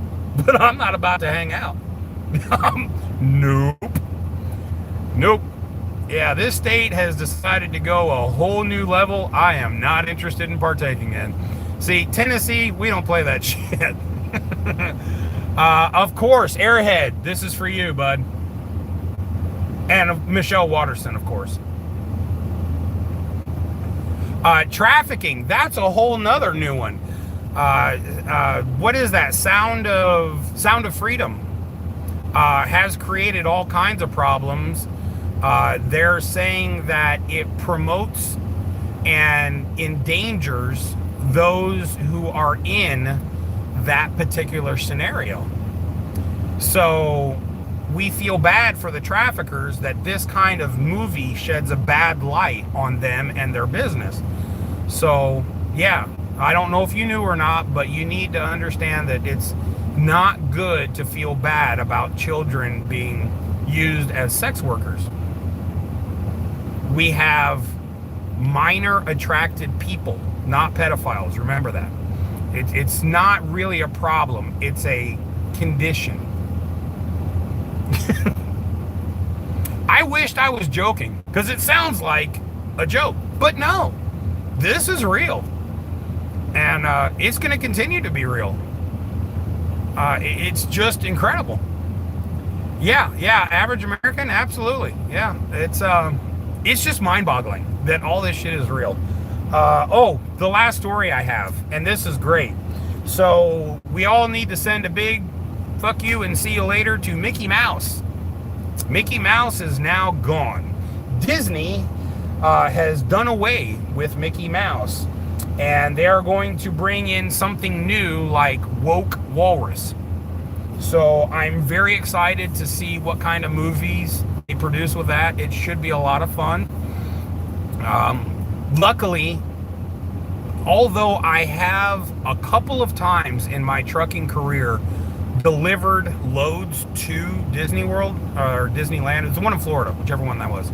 but I'm not about to hang out. Nope. Yeah, this state has decided to go a whole new level I am not interested in partaking in. See, Tennessee, we don't play that shit. Of course, Airhead, this is for you, bud. And Michelle Watterson, of course. Trafficking, that's a whole nother new one. What is that? Sound of Freedom has created all kinds of problems. They're saying that it promotes and endangers those who are in that particular scenario. So we feel bad for the traffickers that this kind of movie sheds a bad light on them and their business. So yeah, I don't know if you knew or not, but you need to understand that it's not good to feel bad about children being used as sex workers. We have minor attracted people, not pedophiles. Remember that. It's not really a problem. It's a condition. I wished I was joking because it sounds like a joke, but no, this is real, and it's going to continue to be real. It's just incredible. Yeah, average American, absolutely. Yeah, it's just mind-boggling that all this shit is real. Oh, the last story I have, and this is great. So we all need to send a big fuck you and see you later to Mickey Mouse. Mickey Mouse is now gone. Disney has done away with Mickey Mouse, and they are going to bring in something new like Woke Walrus. So I'm very excited to see what kind of movies they produce with that. It should be a lot of fun. Luckily, although I have a couple of times in my trucking career delivered loads to Disney World or Disneyland, it's the one in Florida, whichever one that was,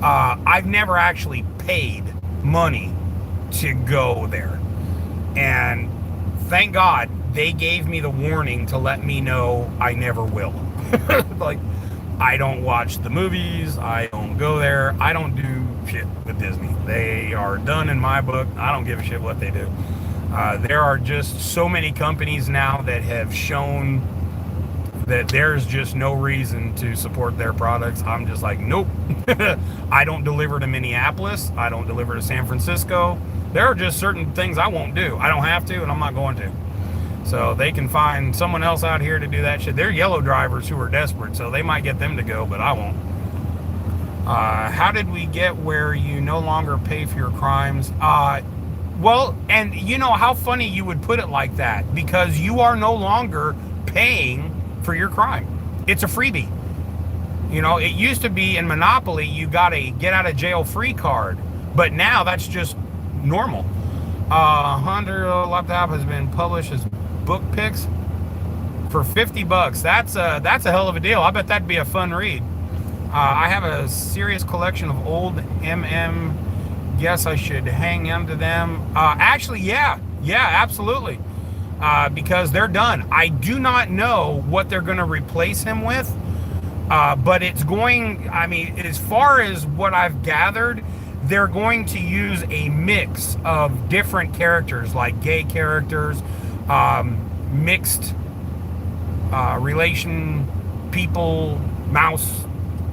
I've never actually paid money to go there. And thank God they gave me the warning to let me know I never will. Like, I don't watch the movies, I don't go there, I don't do shit with Disney. They are done in my book. I don't give a shit what they do. There are just so many companies now that have shown that there's just no reason to support their products. I'm just like, nope. I don't deliver to Minneapolis. I don't deliver to San Francisco. There are just certain things I won't do. I don't have to, and I'm not going to. So they can find someone else out here to do that shit. They're yellow drivers who are desperate, so they might get them to go, but I won't. How did we get where you no longer pay for your crimes? Well, and you know how funny you would put it like that, because you are no longer paying for your crime. It's a freebie. You know, it used to be in Monopoly, you got a get out of jail free card, but now that's just normal. Hunter laptop has been published as book picks for $50. That's a hell of a deal. I bet that'd be a fun read. I have a serious collection of old MM. Guess I should hang on to them. Actually, yeah, absolutely. Because they're done. I do not know what they're going to replace him with, but it's going, I mean, as far as what I've gathered, they're going to use a mix of different characters, like gay characters, mixed relation people, mouse,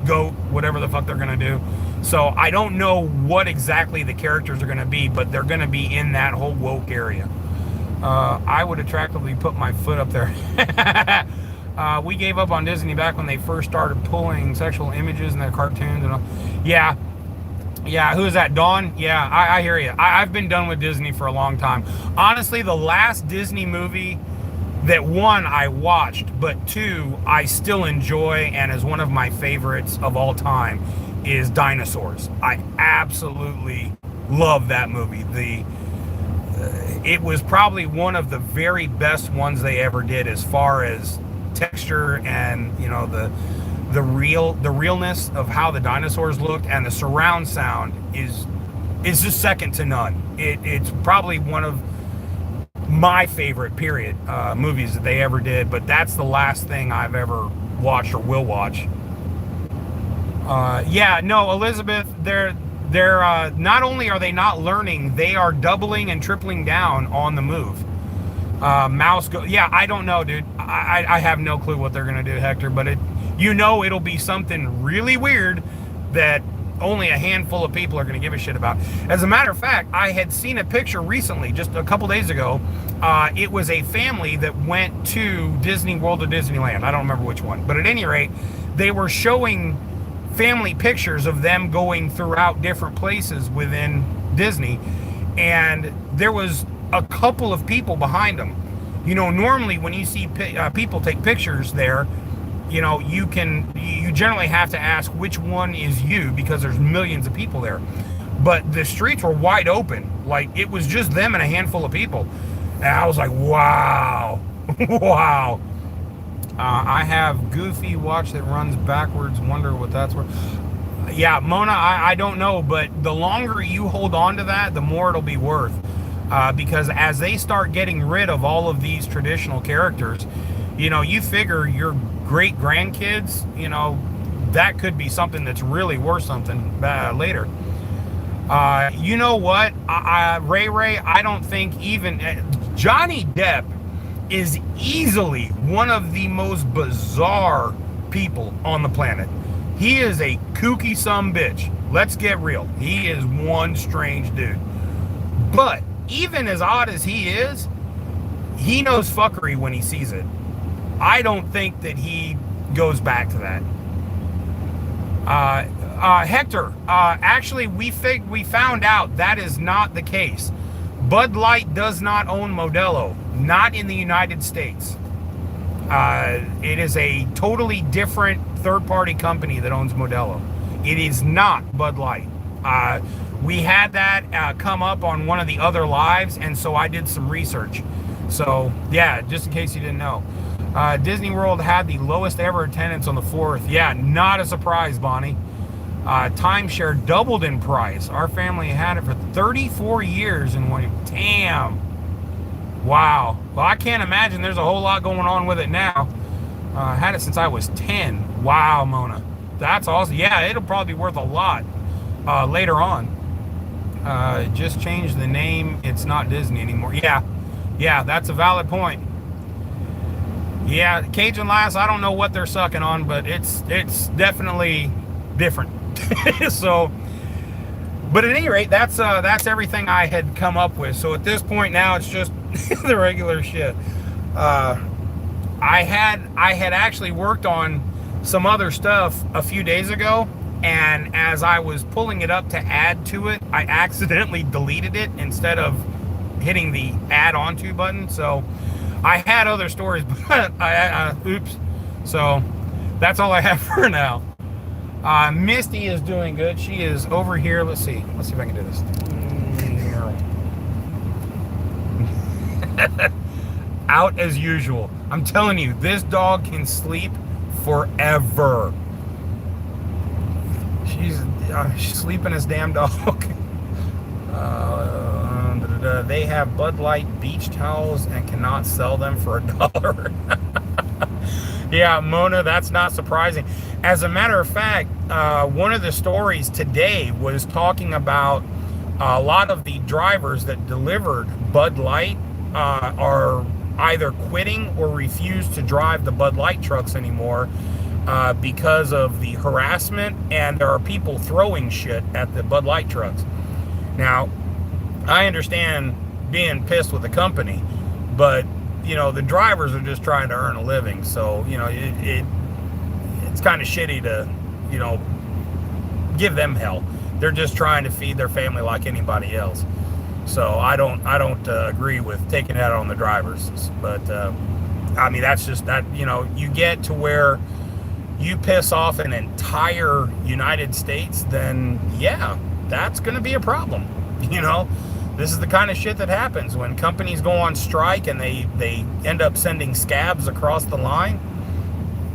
goat, whatever the fuck they're going to do. So I don't know what exactly the characters are going to be, but they're going to be in that whole woke area. I would attractively put my foot up there. We gave up on Disney back when they first started pulling sexual images in their cartoons and all. Yeah, who is that, Dawn? Yeah, I hear you. I've been done with Disney for a long time. Honestly, the last Disney movie that, one, I watched, but two, I still enjoy and is one of my favorites of all time is Dinosaurs. I absolutely love that movie. It was probably one of the very best ones they ever did as far as texture and, you know, the realness of how the dinosaurs looked, and the surround sound is just second to none. It's probably one of my favorite period movies that they ever did, but that's the last thing I've ever watched or will watch. Yeah, no, Elizabeth, they're not only are they not learning, they are doubling and tripling down on the move. Mouse go, yeah, I don't know, dude. I have no clue what they're gonna do, Hector, but it'll be something really weird that only a handful of people are going to give a shit about. As a matter of fact, I had seen a picture recently, just a couple days ago. It was a family that went to Disney World or Disneyland. I don't remember which one. But at any rate, they were showing family pictures of them going throughout different places within Disney. And there was a couple of people behind them. You know, normally when you see people take pictures there, you know, you generally have to ask which one is you, because there's millions of people there. But the streets were wide open. Like, it was just them and a handful of people. And I was like, wow. Wow. I have Goofy watch that runs backwards. Wonder what that's worth. Yeah, Mona, I don't know. But the longer you hold on to that, the more it'll be worth. Because as they start getting rid of all of these traditional characters, you know, you figure your great grandkids, you know, that could be something that's really worth something later. You know what, Ray, I don't think even Johnny Depp is easily one of the most bizarre people on the planet. He is a kooky sumbitch. Let's get real. He is one strange dude. But even as odd as he is, he knows fuckery when he sees it. I don't think that he goes back to that. Hector, actually, we found out that is not the case. Bud Light does not own Modelo, not in the United States. It is a totally different third-party company that owns Modelo. It is not Bud Light. We had that come up on one of the other lives, and so I did some research. So, yeah, just in case you didn't know. Disney World had the lowest ever attendance on the 4th. Yeah, not a surprise, Bonnie. Timeshare doubled in price. Our family had it for 34 years and went, damn. Wow. Well, I can't imagine there's a whole lot going on with it now. Had it since I was 10. Wow, Mona. That's awesome. Yeah, it'll probably be worth a lot later on. Just changed the name. It's not Disney anymore. Yeah, that's a valid point. Yeah, Cajun Lass, I don't know what they're sucking on, but it's definitely different. So, but at any rate, that's everything I had come up with. So at this point now, it's just the regular shit. I had actually worked on some other stuff a few days ago, and as I was pulling it up to add to it, I accidentally deleted it instead of hitting the add onto button. So I had other stories, but oops. So that's all I have for now. Misty is doing good. She is over here. Let's see if I can do this. Out as usual. I'm telling you, this dog can sleep forever. She's sleeping as damn dog. They have Bud Light beach towels and cannot sell them for $1. Yeah, Mona, that's not surprising. As a matter of fact, one of the stories today was talking about a lot of the drivers that delivered Bud Light are either quitting or refuse to drive the Bud Light trucks anymore because of the harassment, and there are people throwing shit at the Bud Light trucks. Now, I understand being pissed with the company, but the drivers are just trying to earn a living. So it's kind of shitty to give them hell. They're just trying to feed their family like anybody else. So I don't agree with taking that on the drivers. But I mean, that's just that. You get to where you piss off an entire United States, then yeah, that's going to be a problem. This is the kind of shit that happens when companies go on strike and they end up sending scabs across the line.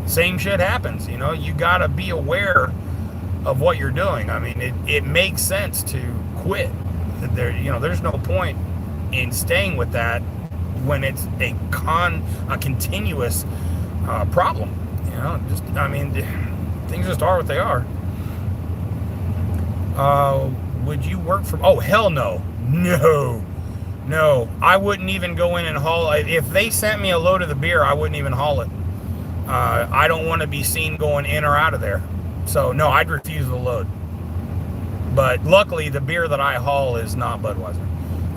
Same shit happens. You got to be aware of what you're doing. I mean, it makes sense to quit. There's no point in staying with that when it's a continuous problem. Things just are what they are. Would you work from? Oh, hell no. No, I wouldn't even go in and haul. If they sent me a load of the beer, I wouldn't even haul it. I don't want to be seen going in or out of there. So no, I'd refuse the load. But luckily, the beer that I haul is not Budweiser.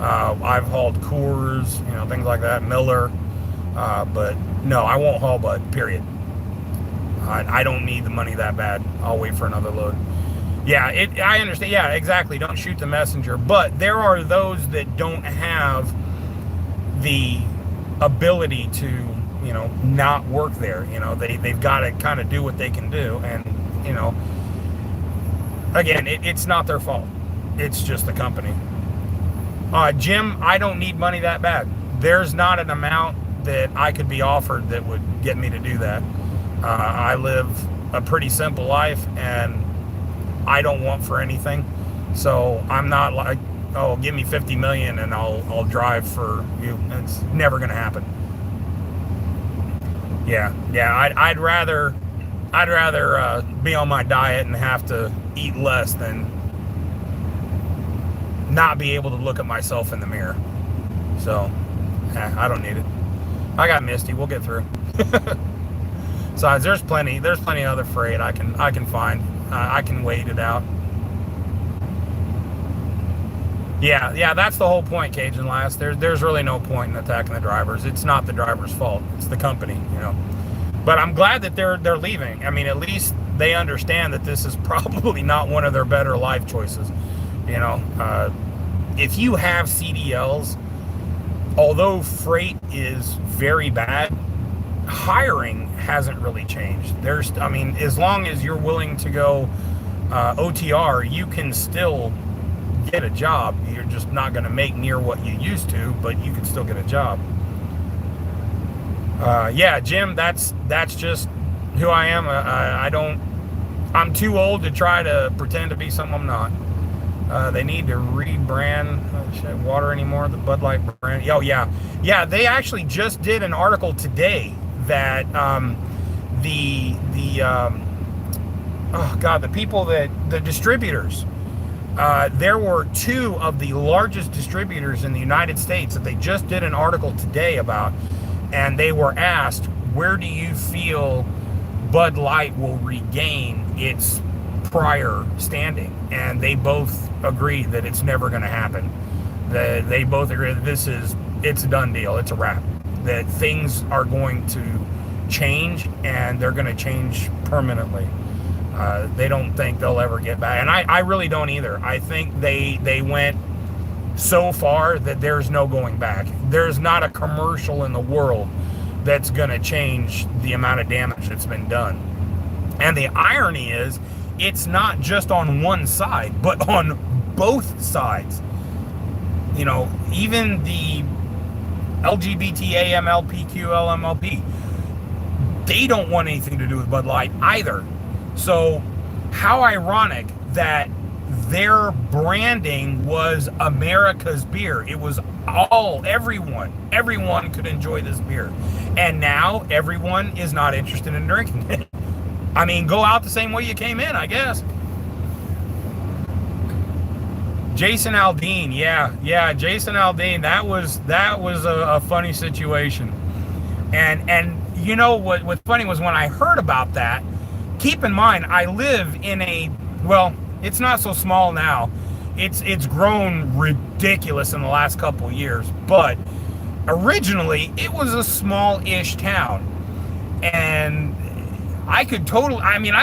I've hauled Coors, things like that, Miller. But no, I won't haul Bud, period. I don't need the money that bad. I'll wait for another load. Yeah, I understand. Yeah, exactly. Don't shoot the messenger. But there are those that don't have the ability to, not work there. They've got to kind of do what they can do. And, again, it's not their fault. It's just the company. Jim, I don't need money that bad. There's not an amount that I could be offered that would get me to do that. I live a pretty simple life, and I don't want for anything. So I'm not like, oh, give me 50 million and I'll drive for you. It's never going to happen. Yeah. I'd rather I'd rather be on my diet and have to eat less than not be able to look at myself in the mirror. So, I don't need it. I got Misty. We'll get through. Besides, there's plenty of other freight I can find. I can wait it out. Yeah, that's the whole point, Cajun Last. There's really no point in attacking the drivers. It's not the driver's fault. It's the company, you know. But I'm glad that they're leaving. I mean, at least they understand that this is probably not one of their better life choices. You know, if you have CDLs, although freight is very bad, hiring hasn't really changed. I mean, as long as you're willing to go OTR, you can still get a job. You're just not going to make near what you used to, but you can still get a job. Yeah, Jim, that's just who I am. I'm too old to try to pretend to be something I'm not. They need to rebrand water anymore, the Bud Light brand. Oh yeah, they actually just did an article today that the people the distributors, there were 2 of the largest distributors in the United States that they just did an article today about, and they were asked, where do you feel Bud Light will regain its prior standing? And they both agree that it's never going to happen. They both agree that it's a done deal. It's a wrap. That things are going to change, and they're going to change permanently. They don't think they'll ever get back. And I really don't either. I think they went so far that there's no going back. There's not a commercial in the world that's going to change the amount of damage that's been done. And the irony is, it's not just on one side, but on both sides. You know, even the LGBT, AMLPQ, LMLP, they don't want anything to do with Bud Light either. So how ironic that their branding was America's beer. It was everyone could enjoy this beer. And now everyone is not interested in drinking it. I mean, go out the same way you came in, I guess. Jason Aldean, yeah, Jason Aldean. That was a funny situation. And you know what's funny was when I heard about that. Keep in mind, I live in it's not so small now. It's grown ridiculous in the last couple of years, but originally it was a small-ish town, and I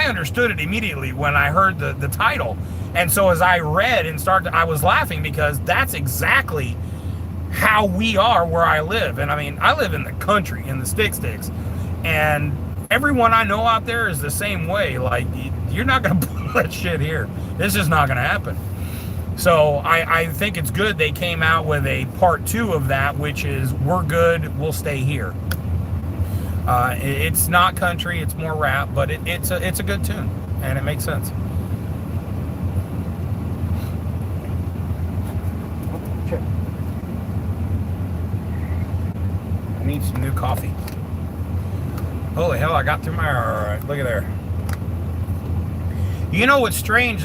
understood it immediately when I heard the title. And so as I read and I was laughing because that's exactly how we are where I live. And I mean, I live in the country, in the sticks, and everyone I know out there is the same way. Like, you're not going to pull that shit here. This is not going to happen. So I think it's good they came out with a part 2 of that, which is, we're good, we'll stay here. It's not country, it's more rap, but it's a good tune, and it makes sense. I need some new coffee. Holy hell, I got through my... Alright, look at there. You know what's strange?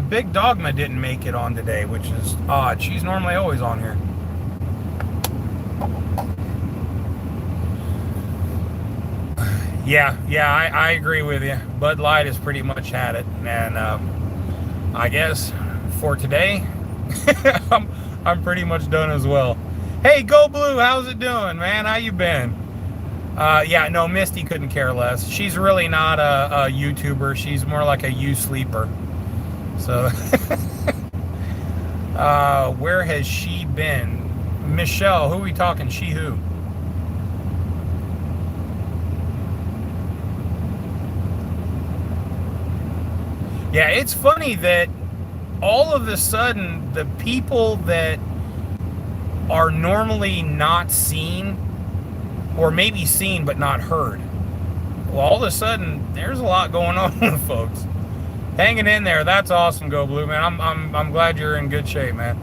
Big Dogma didn't make it on today, which is odd. She's normally always on here. Yeah, I agree with you. Bud Light has pretty much had it. And I guess for today, I'm pretty much done as well. Hey, Go Blue, how's it doing, man? How you been? Yeah, no, Misty couldn't care less. She's really not a YouTuber. She's more like a sleeper. So, where has she been? Michelle, who are we talking? She who? Yeah, it's funny that all of a sudden the people that are normally not seen, or maybe seen but not heard, well, all of a sudden there's a lot going on with folks. Hanging in there, that's awesome, Go Blue, man. I'm glad you're in good shape, man.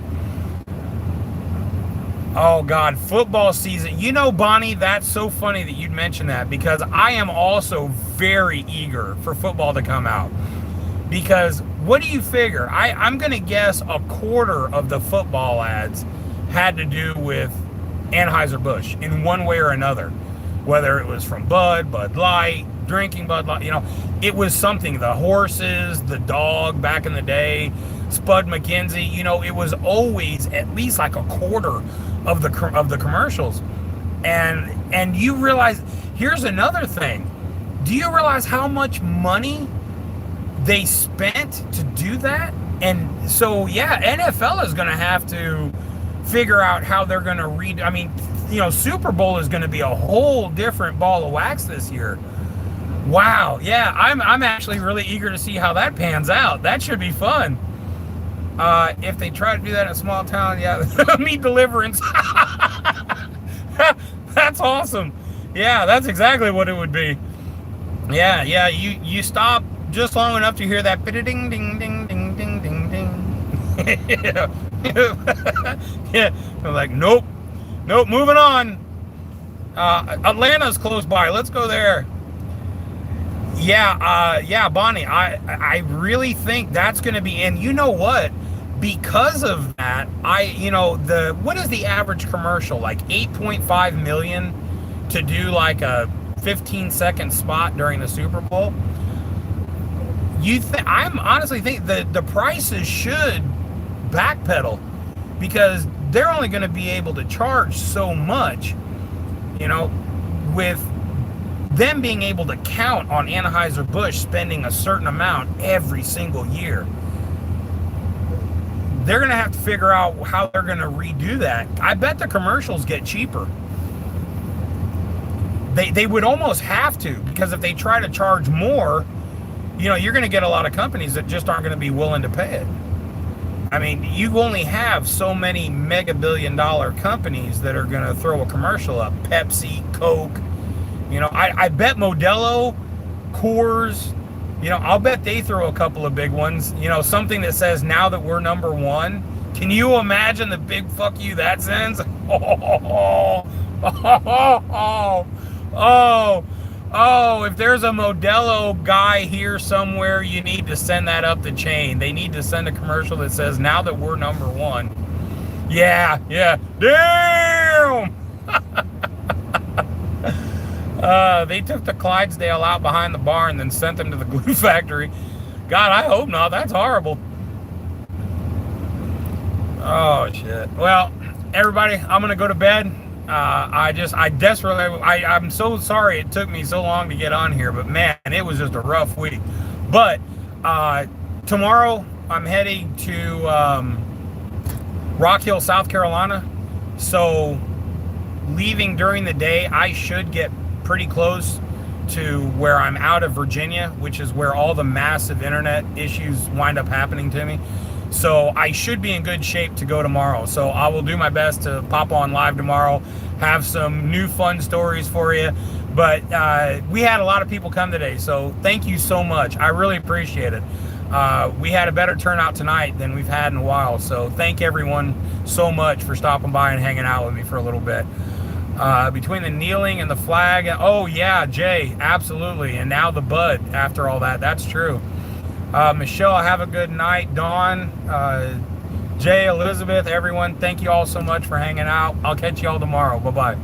Oh God, football season. You know, Bonnie, that's so funny that you'd mention that, because I am also very eager for football to come out. Because what do you figure? I'm going to guess a quarter of the football ads had to do with Anheuser-Busch in one way or another. Whether it was from Bud Light, drinking Bud Light, it was something. The horses, the dog back in the day, Spud McKenzie, it was always at least like a quarter of the commercials. And you realize, here's another thing. Do you realize how much money they spent to do that? And so, yeah, NFL is going to have to figure out how they're going to read. I mean, Super Bowl is going to be a whole different ball of wax this year. Wow. Yeah, I'm actually really eager to see how that pans out. That should be fun. If they try to do that in a small town, yeah, meat deliverance. That's awesome. Yeah, that's exactly what it would be. Yeah, you stop just long enough to hear that ding ding ding ding ding ding ding. Yeah. I'm like, nope, moving on. Atlanta's close by. Let's go there. Yeah, Bonnie, I really think that's going to be, and you know what? Because of that, what is the average commercial? Like 8.5 million to do like a 15-second spot during the Super Bowl. I'm honestly think the prices should backpedal, because they're only going to be able to charge so much, with them being able to count on Anheuser-Busch spending a certain amount every single year. They're going to have to figure out how they're going to redo that. I bet the commercials get cheaper. They would almost have to, because if they try to charge more, you're going to get a lot of companies that just aren't going to be willing to pay it. I mean, you only have so many mega billion-dollar companies that are going to throw a commercial up. Pepsi, Coke. I bet Modelo, Coors, I'll bet they throw a couple of big ones. Something that says, now that we're number one. Can you imagine the big fuck you that sends? Oh, if there's a Modelo guy here somewhere, you need to send that up the chain. They need to send a commercial that says, now that we're number one. Yeah. Damn! They took the Clydesdale out behind the bar and then sent them to the glue factory. God, I hope not. That's horrible. Oh, shit. Well, everybody, I'm going to go to bed. I'm so sorry it took me so long to get on here, but man, it was just a rough week. But tomorrow I'm heading to Rock Hill, South Carolina. So leaving during the day, I should get pretty close to where I'm out of Virginia, which is where all the massive internet issues wind up happening to me. So I should be in good shape to go tomorrow. So I will do my best to pop on live tomorrow, have some new fun stories for you. But we had a lot of people come today, so thank you so much. I really appreciate it. We had a better turnout tonight than we've had in a while. So thank everyone so much for stopping by and hanging out with me for a little bit. Between the kneeling and the flag, oh yeah, Jay, absolutely. And now the bud after all that, that's true. Michelle, have a good night. Dawn, Jay, Elizabeth, everyone, thank you all so much for hanging out. I'll catch you all tomorrow. Bye-bye.